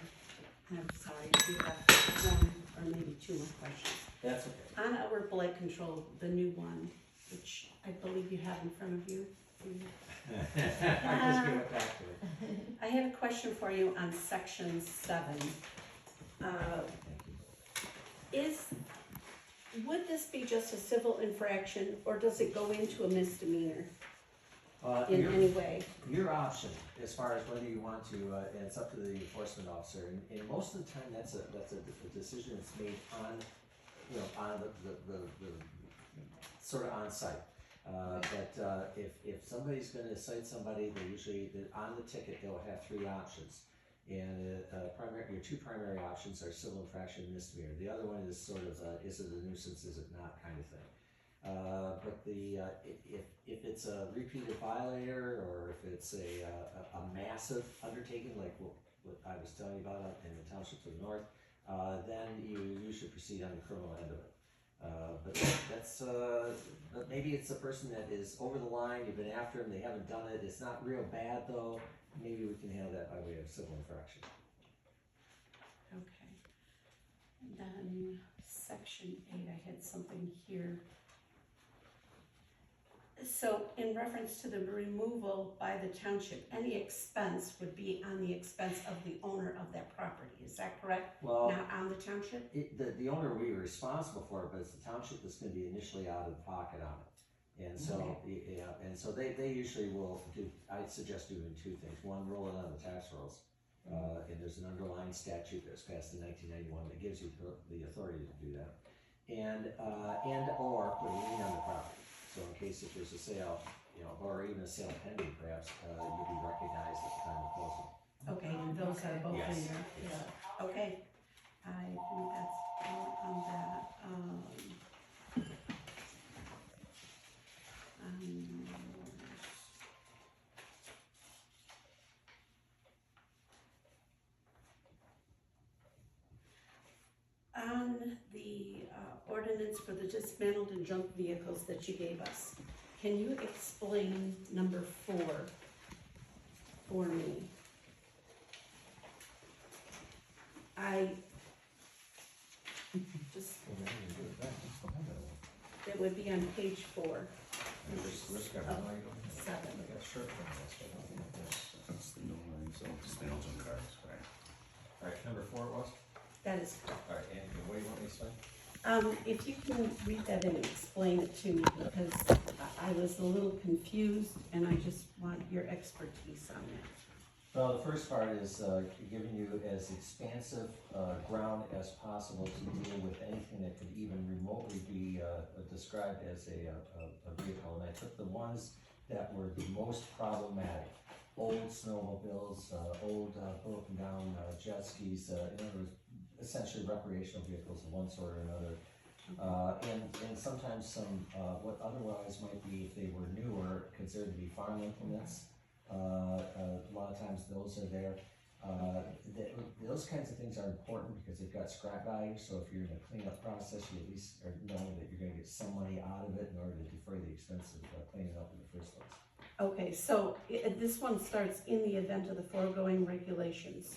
I'm sorry, I do have one or maybe two more questions. That's okay. On our blight control, the new one, which I believe you have in front of you. I just gave it back to her. I have a question for you on section 7. Would this be just a civil infraction, or does it go into a misdemeanor in any way? Your option, as far as whether you want to, it's up to the enforcement officer, and most of the time, that's a decision that's made on, you know, on the sort of on site. But if somebody's gonna cite somebody, they usually, on the ticket, they'll have 3 options. And your 2 primary options are civil infraction and misdemeanor. The other one is sort of, is it a nuisance, is it not, kind of thing. But if it's a repeated violator, or if it's a massive undertaking, like what I was telling you about in the township to the north, then you should proceed on the criminal end of it. But that's, but maybe it's a person that is over the line, you've been after them, they haven't done it, it's not real bad though, maybe we can handle that by way of civil infraction. Okay. And then section 8, I had something here. So in reference to the removal by the township, any expense would be on the expense of the owner of that property, is that correct? Well, Not on the township? the owner will be responsible for it, but it's the township that's gonna be initially out of the pocket on it. And so, and so they usually will do, I'd suggest doing 2 things. One, roll it on the tax rolls. And there's an underlying statute that was passed in 1991 that gives you the authority to do that. And or put a lien on the property. So in case if there's a sale, you know, or even a sale pending perhaps, you'll be recognized at the time of closing. Okay, and those are both Yes. in there? Yeah. Okay, I think that's all on that. On the ordinance for the dismantled and junk vehicles that you gave us, can you explain number 4 for me? I just, it would be on page 4. Risk of 7. That's the new line, so dismantle junk cars, right? Alright, number 4 it was? That is correct. Alright, and what do you want me to say? If you can read that and explain it to me, because I was a little confused and I just want your expertise on that. Well, the first part is giving you as expansive ground as possible to deal with anything that could even remotely be described as a vehicle. And I took the ones that were the most problematic. old snowmobiles, old broken down jet skis, in other words, essentially recreational vehicles of one sort or another. And sometimes some, what otherwise might be, if they were newer, considered to be farm implements. A lot of times those are there. Those kinds of things are important because they've got scrap value, so if you're in a cleanup process, you at least know that you're gonna get some money out of it in order to defer the expense of cleaning up in the first place. Okay, so this one starts in the event of the foregoing regulations.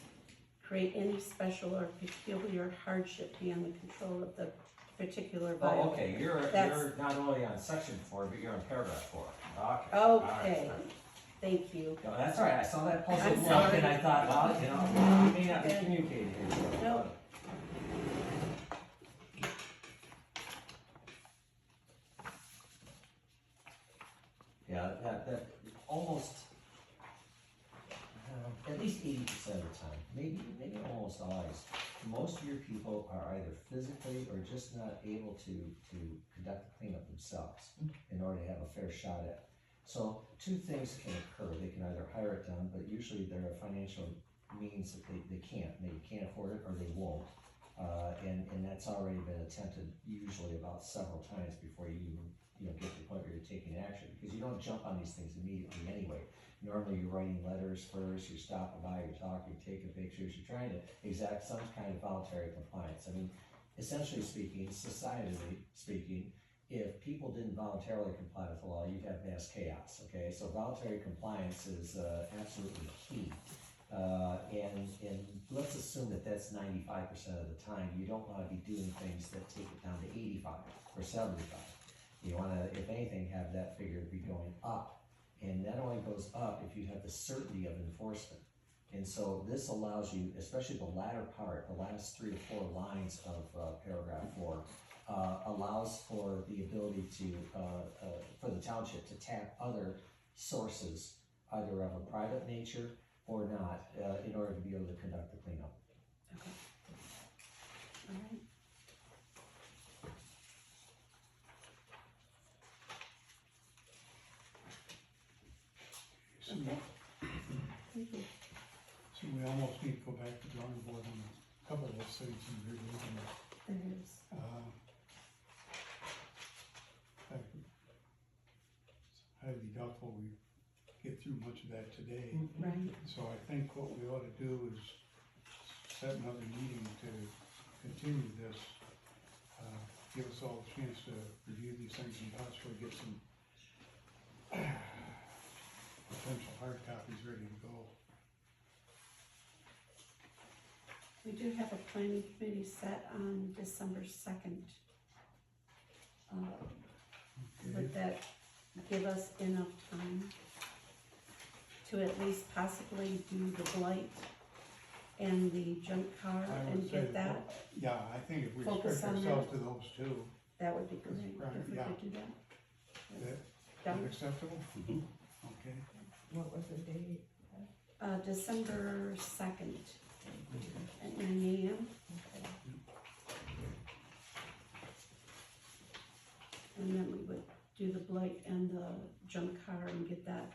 Create any special or peculiar hardship beyond the control of the particular violator. Oh, okay, you're not only on section 4, but you're on paragraph 4. Okay. Okay, thank you. No, that's all right, I saw that puzzled I'm look sorry. and I thought, well, you know, we may not be communicating here. No. Yeah, that almost, at least 80% of the time, maybe almost always, most of your people are either physically or just not able to conduct the cleanup themselves in order to have a fair shot at it. So two things can occur. They can either hire it done, but usually there are financial means that they can't. Maybe can't afford it or they won't. And that's already been attempted usually about several times before you even get to the point where you're taking action, because you don't jump on these things immediately anyway. Normally you're writing letters first, you're stopping by, you're talking, you're taking pictures, you're trying to exact some kind of voluntary compliance. I mean, essentially speaking, societally speaking, if people didn't voluntarily comply with the law, you'd have mass chaos, okay? So voluntary compliance is absolutely key. And let's assume that that's 95% of the time. You don't want to be doing things that take it down to 85 or 75. You want to, if anything, have that figure be going up. And that only goes up if you have the certainty of enforcement. And so this allows you, especially the latter part, the last 3 or 4 lines of paragraph 4, allows for the ability to, for the township to tap other sources, either of a private nature or not, in order to be able to conduct the cleanup. Okay. All right. So, Okay. Thank you. so we almost need to go back to drawing board on a couple of those things and revision it. There is. Highly doubtful we get through much of that today. Right. So I think what we ought to do is set another meeting to continue this. Give us all a chance to review these things and possibly get some potential hard copies ready to go. We do have a planning committee set on December 2nd. Would that give us enough time to at least possibly do the blight and the junk car I would and say get that? Yeah, I think if we Focus restrict on that. ourselves to those two, That would be great Right, if we yeah. could do that. that Done. acceptable? Mhm. Okay. What was the date? December 2nd at 9 a.m. And then we would do the blight and the junk car and get that.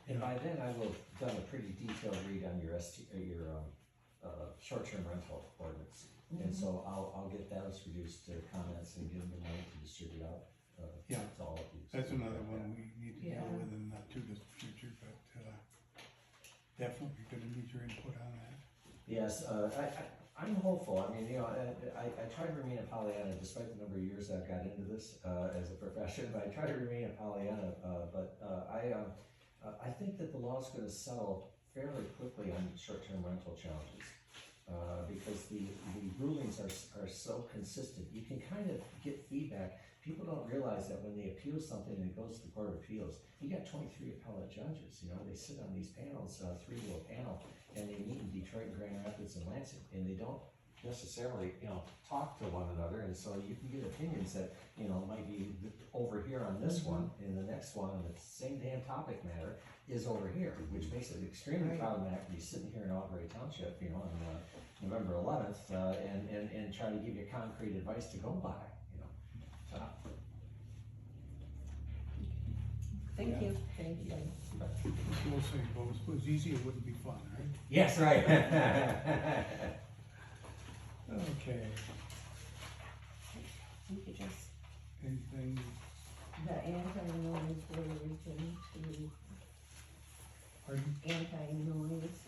And by then I will have done a pretty detailed read on your short-term rental ordinance. And so I'll get those reduced to comments and give them the money to distribute out, Yeah. to all of you. That's another one we need to Yeah. deal with in the not too distant future, but definitely gonna need your input on that. Yes, I'm hopeful. I mean, I try to remain a Pollyanna despite the number of years I've got into this as a profession. But I try to remain a Pollyanna. I think that the law is going to settle fairly quickly on short-term rental challenges because the rulings are so consistent. You can kind of get feedback. People don't realize that when they appeal something and it goes to the Court of Appeals, you got 23 appellate judges. They sit on these panels, 3 to a panel. And they meet in Detroit, and Grand Rapids, and Lansing, and they don't necessarily, talk to one another, and so you can get opinions that, might be over here on this one, and the next one on the same damn topic matter is over here, which makes it extremely problematic to be sitting here in Albury Township, on November 11th, and try to give you concrete advice to go by, So, Thank you. Thank you. We'll say, well, if it was easy, it wouldn't be fun, right? Yes, right. Okay, You could just, anything, The anti-noise, what are we going to, pardon? anti-noise,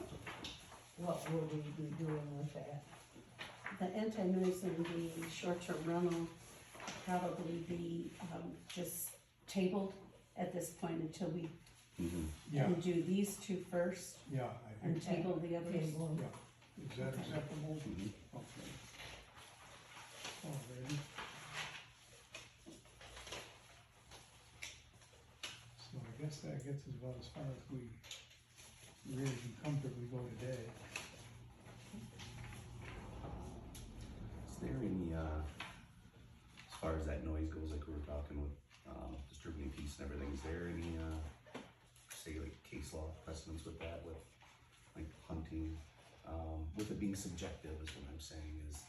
what will we be doing with that? the anti-noise and the short-term rental probably be, just tabled at this point until we Yeah, can do these two first yeah, I and think, table the others. Table. is that acceptable? Okay. Alrighty. So I guess that gets us about as far as we really can comfortably go today. Is there any, as far as that noise goes, like we were talking with, distributing peace and everything, is there any, say like case law precedents with that, with like hunting? With it being subjective is what I'm saying, is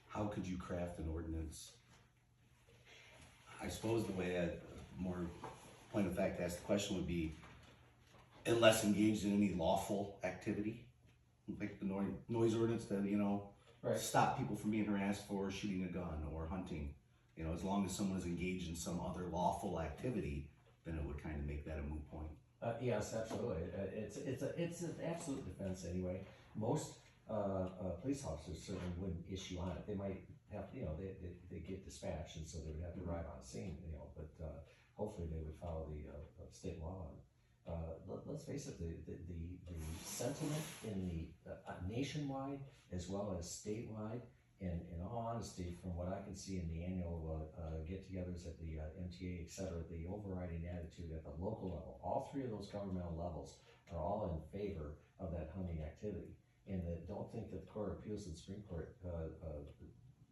how could you craft an ordinance? I suppose the way I, more point of fact to ask the question would be, unless engaged in any lawful activity, like the noise ordinance that, you know, Right. stop people from being harassed for shooting a gun or hunting. You know, as long as someone is engaged in some other lawful activity, then it would kind of make that a moot point. Yes, absolutely. It's an absolute defense anyway. Most police officers certainly wouldn't issue on it. They might have, you know, they get dispatched, and so they would have to arrive on scene, you know, but hopefully they would follow the state law. Let's face it, the sentiment in the nationwide as well as statewide, and in all honesty, from what I can see in the annual get-togethers at the MTA, et cetera, the overriding attitude at the local level, all three of those governmental levels are all in favor of that hunting activity. And don't think that the Court of Appeals and Supreme Court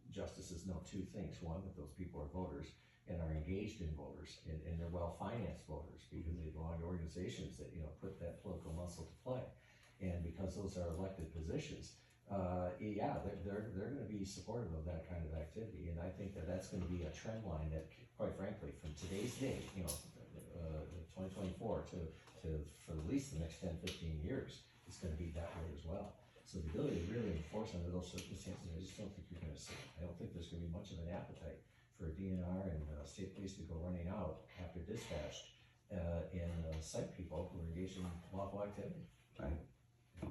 justices know two things. One, that those people are voters and are engaged in voters, and they're well-financed voters because they belong to organizations that, you know, put that political muscle to play. And because those are elected positions, yeah, they're going to be supportive of that kind of activity. And I think that that's going to be a trend line that, quite frankly, from today's day, you know, 2024 to for at least the next 10, 15 years, it's going to be that way as well. So the ability to really enforce under those circumstances, I just don't think you're going to see it. I don't think there's going to be much of an appetite for DNR and state police to go running out after dispatched and cite people who are engaged in lawful activity. Right.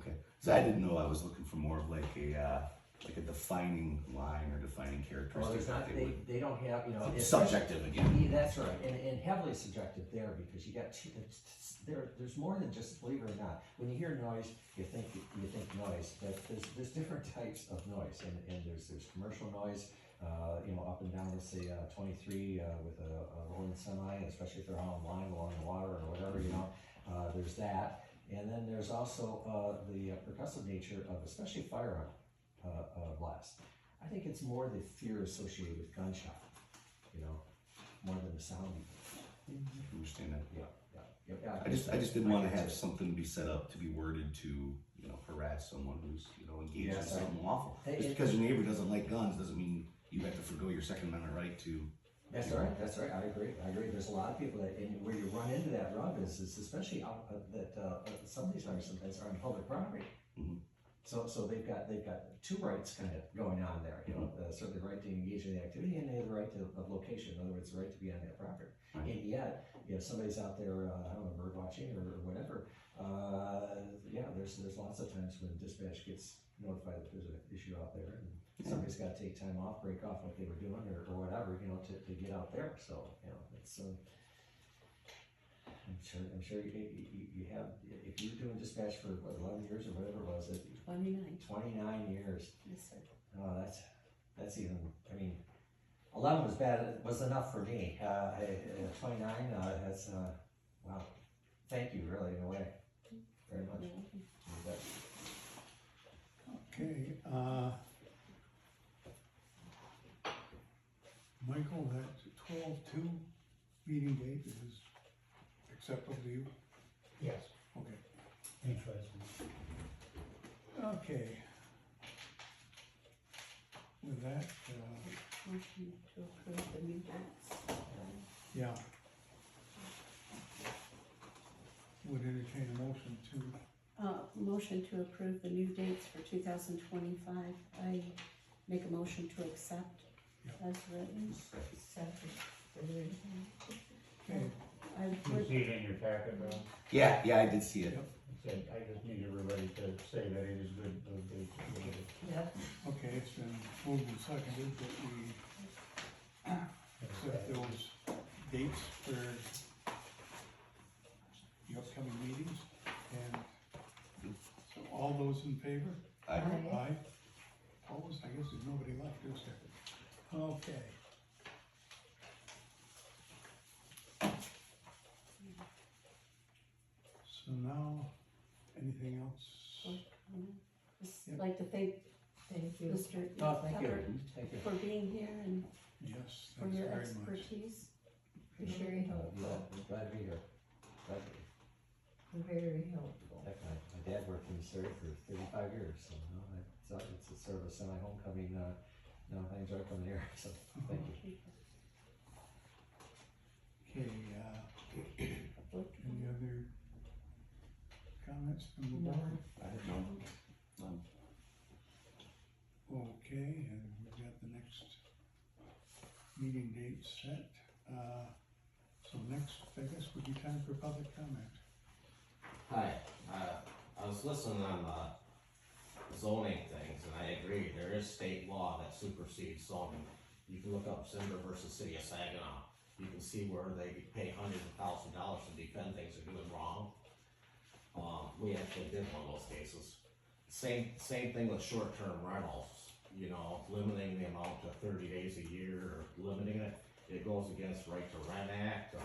Okay. So I didn't know, I was looking for more of like a defining line or defining characteristic. Well, there's not, they don't have, you know. Subjective again. Yeah, that's right, and heavily subjective there, because you got two, there's more than just, believe it or not, when you hear noise, you think noise, but there's different types of noise, and there's commercial noise, you know, up and down, let's say 23 with a rolling semi, especially if they're on line along the water or whatever, you know, there's that. And then there's also the percussive nature of especially firearm blast. I think it's more the fear associated with gunshot, you know, more than the sound. I understand that. Yeah. I just didn't want to have something be set up to be worded to, you know, harass someone who's, you know, engaged in something lawful. Just because your neighbor doesn't like guns doesn't mean you have to forgo your Second Amendment right to. That's right. I agree. There's a lot of people that, and where you run into that rub is especially out that some of these owners sometimes are on public property. Mm-hmm. So they've got two rights kind of going on there. You know, certainly the right to engage in the activity, and they have the right to location. In other words, the right to be on that property. Right. And yet, you know, somebody's out there, I don't know, bird watching or whatever. Yeah, there's lots of times when dispatch gets notified that there's an issue out there, and somebody's got to take time off, break off what they were doing or whatever, you know, to get out there. So, you know, it's I'm sure you have, if you're doing dispatch for what, 11 years or whatever it was, 29 years. Yes, sir. Oh, that's even, I mean, 11 was bad, it was enough for me. 29, that's, wow. Thank you, really, in a way, very much. Okay, Michael, that 12/2 meeting date is acceptable to you? Yes. Okay. Thanks, President. Okay. With that, Motion to approve the new minutes. yeah. Would entertain a motion to, Motion to approve the new dates for 2025. I make a motion to accept as written. Second. okay, I You would, see it in your packet, Bill? Yeah, I did see it. Said, I just need everybody to say that it is good, those dates are good. Yeah, okay, it's been moved and seconded that we accept those dates for the upcoming meetings, and so all those in favor? Aye. Aye. Opposed? I guess there's nobody left, is there? Okay. So now, anything else? just like to thank thank you. Mr. Oh, thank you, Tucker thank you. for being here and Yes, for thanks your very much. expertise. Appreciate your help. I'm glad to be here. Glad to be. Very helpful. Heck, my dad worked in Surrey for 35 years, so you know, it's a sort of a semi-homecoming, now I enjoy coming here, so thank you. Okay, any other comments from the board? I didn't know. Okay, and we've got the next meeting date set. So next, I guess, would be time for public comment. Hi, I was listening on the zoning things, and I agree, there is state law that supersedes zoning. You can look up Cinder versus City of Saginaw, you can see where they pay hundreds of thousands of dollars to defend things they're doing wrong. We actually did one of those cases. Same thing with short-term rentals, you know, limiting the amount to 30 days a year, or limiting it, it goes against Right to Rent Act,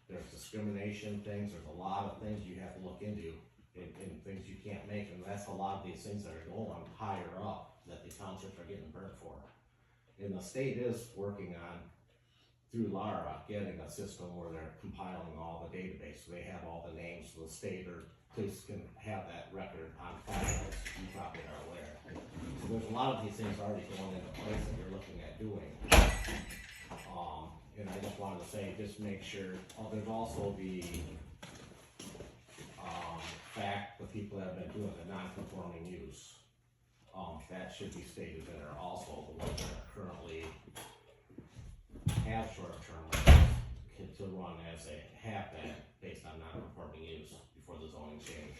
there's discrimination things, there's a lot of things you have to look into, in things you can't make, and that's a lot of these things that are going higher up, that the townships are getting burnt for. And the state is working on, through Lara, getting a system where they're compiling all the database, so they have all the names of the state, or police can have that record on file, as you probably are aware. So there's a lot of these things already going into place that you're looking at doing. And I just wanted to say, just make sure, there's also the, fact, the people that have been doing the non-conforming use. That should be stated in there also, the ones that are currently have short-term rentals to run as they have been based on non-conforming use before the zoning change.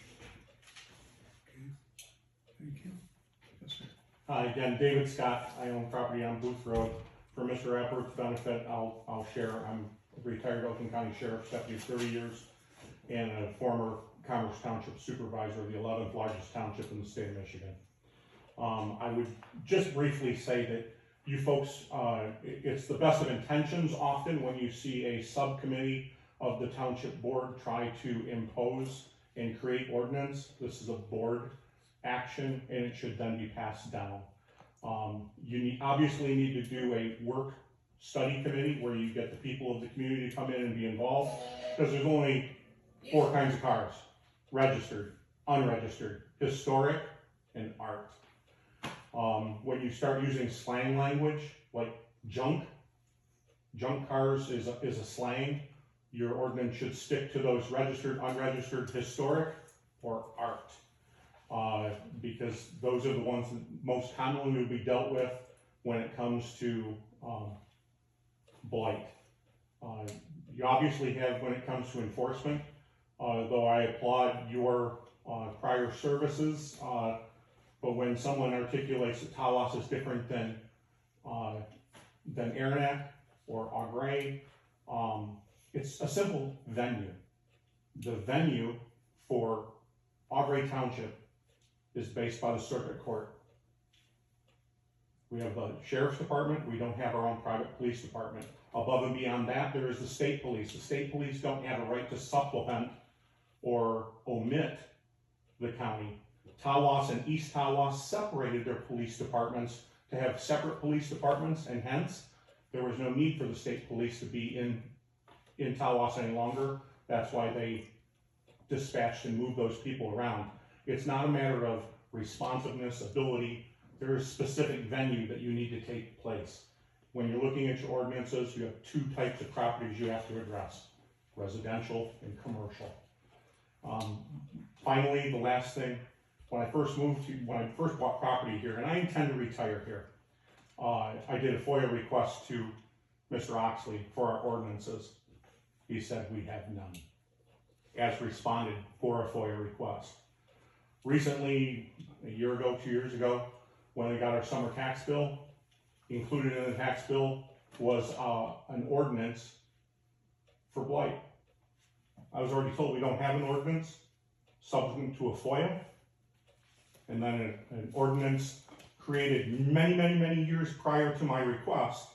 Okay, thank you. Yes, sir. Hi, again, David Scott, I own property on Booth Road. For Mr. Eppert's benefit, I'll share, I'm a retired Oakland County Sheriff's Deputy 30 years, and a former Commerce Township Supervisor, the 11th largest township in the state of Michigan. I would just briefly say that you folks, it's the best of intentions often when you see a subcommittee of the township board try to impose and create ordinance. This is a board action, and it should then be passed down. You obviously need to do a work study committee where you get the people of the community to come in and be involved, because there's only 4 kinds of cars: registered, unregistered, historic, and art. When you start using slang language like junk cars is a slang, your ordinance should stick to those registered, unregistered, historic, or art. Because those are the ones that most commonly will be dealt with when it comes to blight. You obviously have, when it comes to enforcement, though I applaud your prior services, but when someone articulates that Tawas is different than Aranac or Gres, it's a simple venue. The venue for Gres Township is based by the circuit court. We have the sheriff's department, we don't have our own private police department. Above and beyond that, there is the state police. The state police don't have a right to supplement or omit the county. Tawas and East Tawas separated their police departments to have separate police departments, and hence, there was no need for the state police to be in Tawas any longer. That's why they dispatched and moved those people around. It's not a matter of responsiveness, ability. There is specific venue that you need to take place. When you're looking at your ordinances, you have 2 types of properties you have to address: residential and commercial. Finally, the last thing, when I first bought property here, and I intend to retire here, I did a FOIA request to Mr. Oxley for our ordinances. He said we have none, as responded for a FOIA request. Recently, a year ago, 2 years ago, when we got our summer tax bill, included in the tax bill was an ordinance for blight. I was already told we don't have an ordinance subsequent to a FOIA, and then an ordinance created many years prior to my request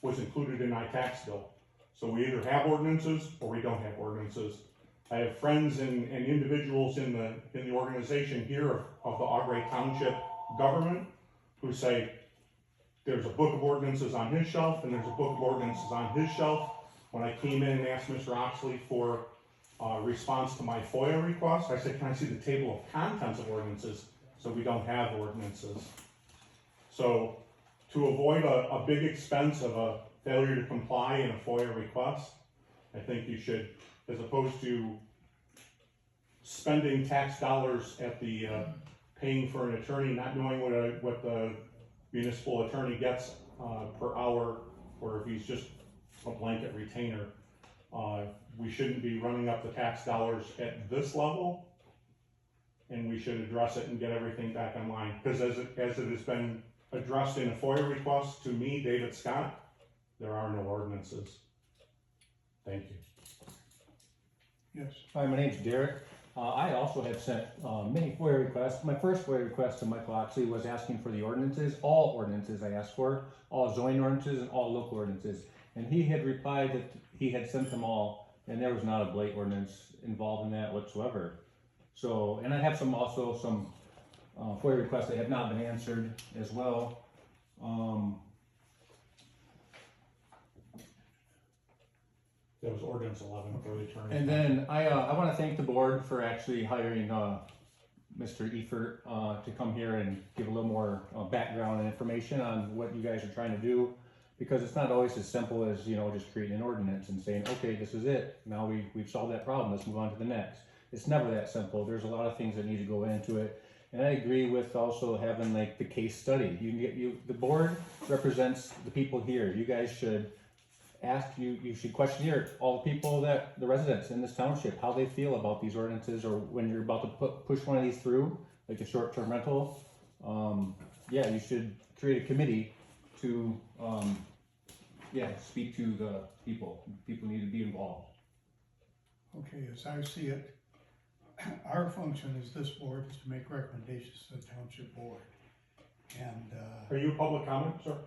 was included in my tax bill. So we either have ordinances or we don't have ordinances. I have friends and individuals in the organization here of the Gres Township government who say there's a book of ordinances on his shelf and there's a book of ordinances on his shelf. When I came in and asked Mr. Oxley for a response to my FOIA request, I said, can I see the table of contents of ordinances? So we don't have ordinances. So to avoid a big expense of a failure to comply in a FOIA request, I think you should, as opposed to spending tax dollars at the paying for an attorney, not knowing what the municipal attorney gets per hour, or if he's just a blanket retainer, we shouldn't be running up the tax dollars at this level, and we should address it and get everything back in line. Because as it has been addressed in a FOIA request to me, David Scott, there are no ordinances. Thank you. Yes. Hi, my name's Derek. I also have sent many FOIA requests. My first FOIA request to Michael Oxley was asking for the ordinances, all ordinances I asked for, all zoning ordinances and all local ordinances. And he had replied that he had sent them all, and there was not a blight ordinance involved in that whatsoever. So, and I have some FOIA requests that have not been answered as well. That was ordinance 11 for the attorney. And then I want to thank the board for actually hiring Mr. Efert to come here and give a little more background and information on what you guys are trying to do, because it's not always as simple as, you know, just creating an ordinance and saying, okay, this is it. Now we've solved that problem. Let's move on to the next. It's never that simple. There's a lot of things that need to go into it. And I agree with also having like the case study. The board represents the people here. You guys should you should questionnaire all the people, the residents in this township, how they feel about these ordinances, or when you're about to push one of these through, like a short-term rental. Yeah, you should create a committee to, speak to the people. People need to be involved. Okay, as I see it, our function as this board is to make recommendations to the township board. And, Are you a public comment, sir?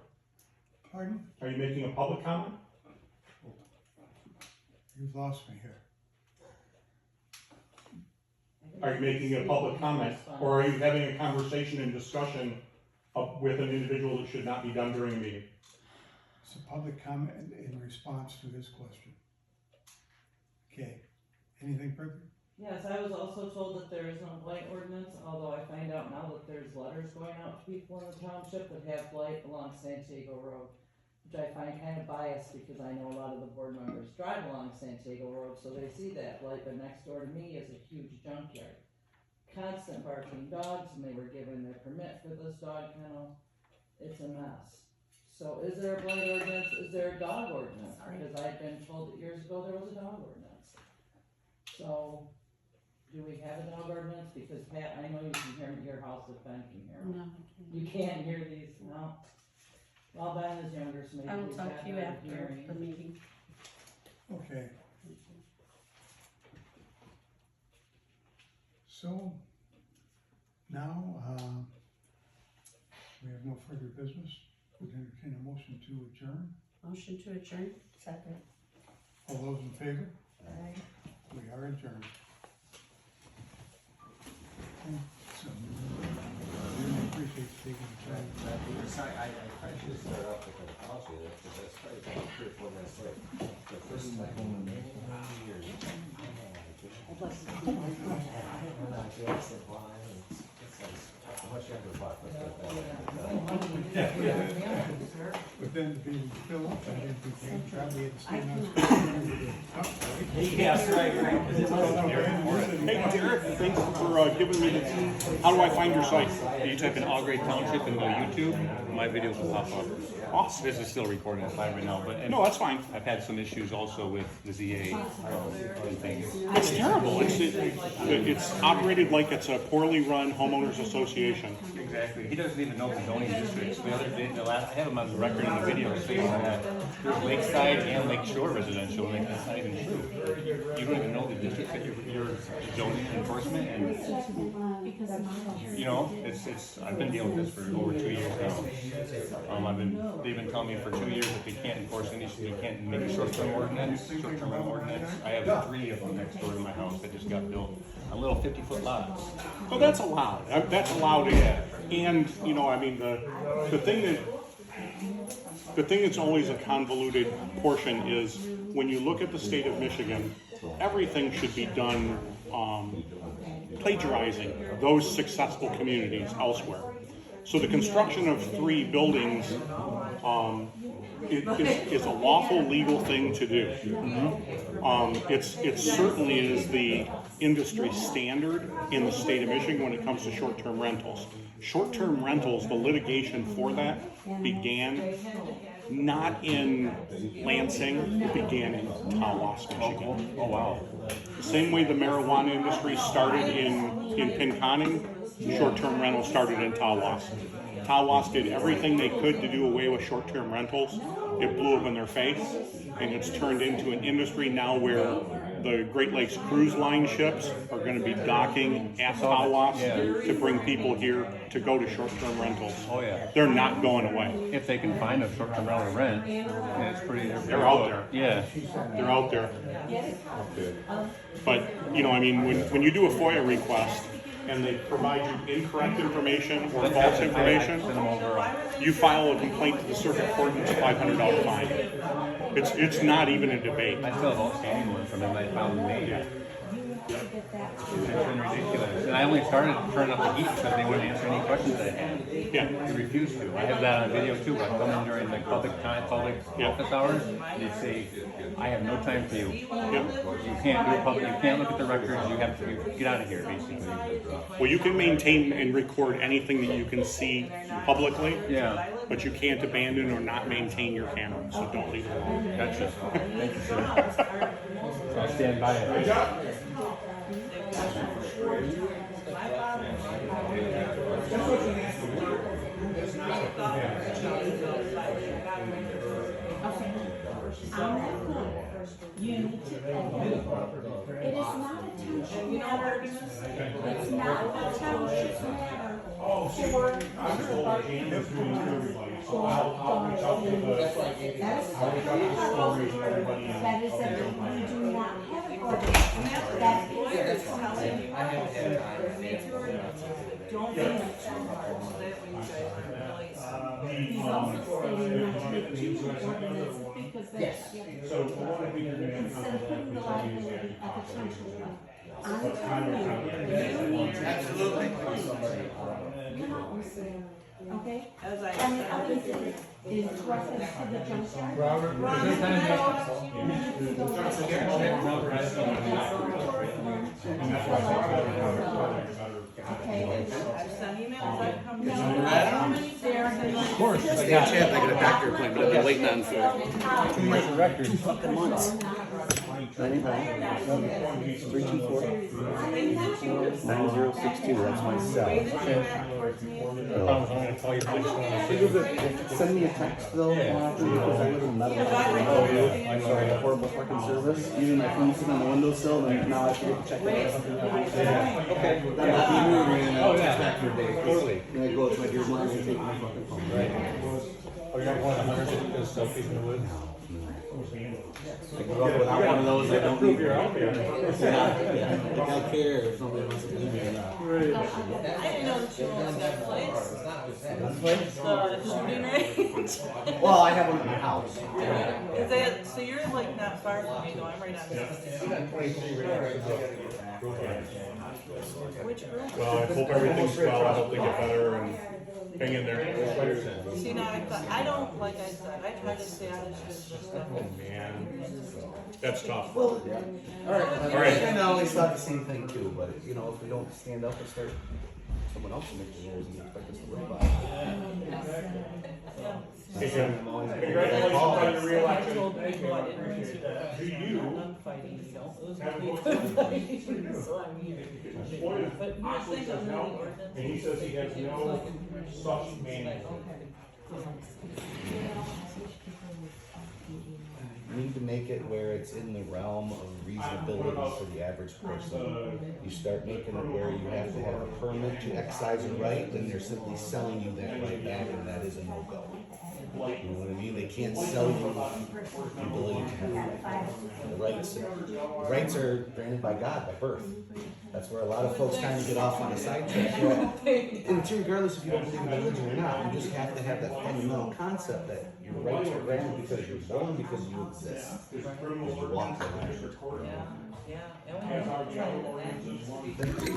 pardon? Are you making a public comment? You've lost me here. Are you making a public comment, or are you having a conversation and discussion with an individual that should not be done during a meeting? It's a public comment in response to his question. Okay, anything further? Yes, I was also told that there is no blight ordinance, although I find out now that there's letters going out to people in the township that have blight along Santiago Road, which I find kind of biased because I know a lot of the board members drive along Santiago Road, so they see that blight, but next door to me is a huge junkyard. Constant barking dogs, and they were given their permit for this dog kennel. It's a mess. So is there a blight ordinance? Is there a dog ordinance? Because I've been told that years ago there was a dog ordinance. So, do we have a dog ordinance? Because Pat, I know you can hear me at your house if Ben can hear me. No, You can't hear these, no? Well, Ben is younger, so maybe I will he's talk got to you better after hearing. the meeting. Okay. So, now, we have no further business. Would entertain a motion to adjourn. Motion to adjourn? Second. All those in favor? Aye. We are adjourned. So, really appreciate you taking the time. I probably should start off with a policy there, because that's probably about 3 or 4 minutes late. The first time in many years. I didn't run out of gas and wine, and it's like, how much you have to buy for that? But then to be filled, I didn't think, Charlie had to stand on. Yes, right. Hey, Derek, thanks for giving me the, how do I find your site? You type in Gres Township and go YouTube, my videos will pop up. Awesome. This is still recording at 5 right now, but and No, that's fine. I've had some issues also with the ZA and things. It's terrible. It's operated like it's a poorly run homeowners association. Exactly. He doesn't even know the zoning districts. The other day, I have him on the record in the video saying that there's lakeside and lakeshore residential, and that's not even true. You don't even know the district that you're zoning enforcement, and you know, it's. I've been dealing with this for over 2 years now. They've been telling me for 2 years that they can't enforce any, they can't make a short-term ordinance, short-term rental ordinance. I have 3 of them next door to my house that just got built on little 50-foot lots. So that's allowed. That's allowed in. And, you know, I mean, the thing that's always a convoluted portion is when you look at the state of Michigan, everything should be done plagiarizing those successful communities elsewhere. So the construction of 3 buildings is a lawful legal thing to do. It certainly is the industry standard in the state of Michigan when it comes to short-term rentals. Short-term rentals, the litigation for that began not in Lansing, it began in Tawas, Michigan. Oh wow. The same way the marijuana industry started in Pinconning, short-term rentals started in Tawas. Tawas did everything they could to do away with short-term rentals. It blew up in their face, and it's turned into an industry now where the Great Lakes cruise line ships are going to be docking at Tawas to bring people here to go to short-term rentals. Oh yeah. They're not going away. If they can find a short-term rental to rent, it's pretty. They're out there. Yeah. They're out there. But, you know, I mean, when you do a FOIA request and they provide you incorrect information or false information, you file a complaint to the circuit court and it's a $500 fine. It's not even a debate. I still have outstanding one from them I found in May. It's been ridiculous. And I only started turning up the heat because they wouldn't answer any questions that I had. Yeah. They refused to. I have that on video too. I come in during like public office hours. They say, I have no time for you. You can't do public. You can't look at the records. You have to get out of here, basically. Well, you can maintain and record anything that you can see publicly. Yeah. But you can't abandon or not maintain your camera, so don't leave it alone. Gotcha. Thank you, sir. I'll stand by it. You need to it is not a township matter. It's not a township matter for that is that we do not have an ordinance. That is Don't be he's also stating not to make 2 ordinances because that's instead of putting the liability of the township on the community. Absolutely. Okay? And the other thing is reference to the junkyard. Robert, okay. Of course. Stay in chat, I got a doctor appointment. I've been waiting on for 2 years of record. fucking months. 9062, that's my cell. I'm gonna call you. Send me a text though, because I live in Meadow. I'm sorry, a horrible fucking service. Even my phone sitting on the windowsill, and now I forget to check it. Okay. Then I'll be moving and I'll text back for a day. Totally. And I go to my dear mother and take my fucking phone. Right. Oh, you're not one of the hunters that does selfies in the woods? Without one of those, I don't need You're out there. I don't care if somebody wants to do me or not. I didn't know that you owned that place. The shooting range. Well, I have one at my house. So you're like not far from me though, I'm right on 60. Which group? Well, I hope everything's well. I hope they get better. And Hang in there. See, now, I don't, like I said, I try to stay out of this stuff. Oh, man. That's tough. Well, alright, Alright. I always thought the same thing too, but you know, if we don't stand up and start, someone else will make the rules and expect us to live by it. Hey, Jim, congratulations on your reelection. Do you Fighting, you know, those have are books people. So I'm here. Boy, But you Oxley think says on the no, ordinance. and he says he has no such manual. You need to make it where it's in the realm of reasonability for the average person. You start making it where you have to have a permit to exercise a right, then they're simply selling you that right back, and that is a no-go. You know what I mean? They can't sell you the ability to have a right. The rights are granted by God, by birth. That's where a lot of folks kind of get off on a sidetrack. And it's regardless if you don't believe in religion or not, you just have to have that fundamental concept that your rights are granted because you're born, because you exist. Because you walk the line. Yeah, and we have to try to Thank you.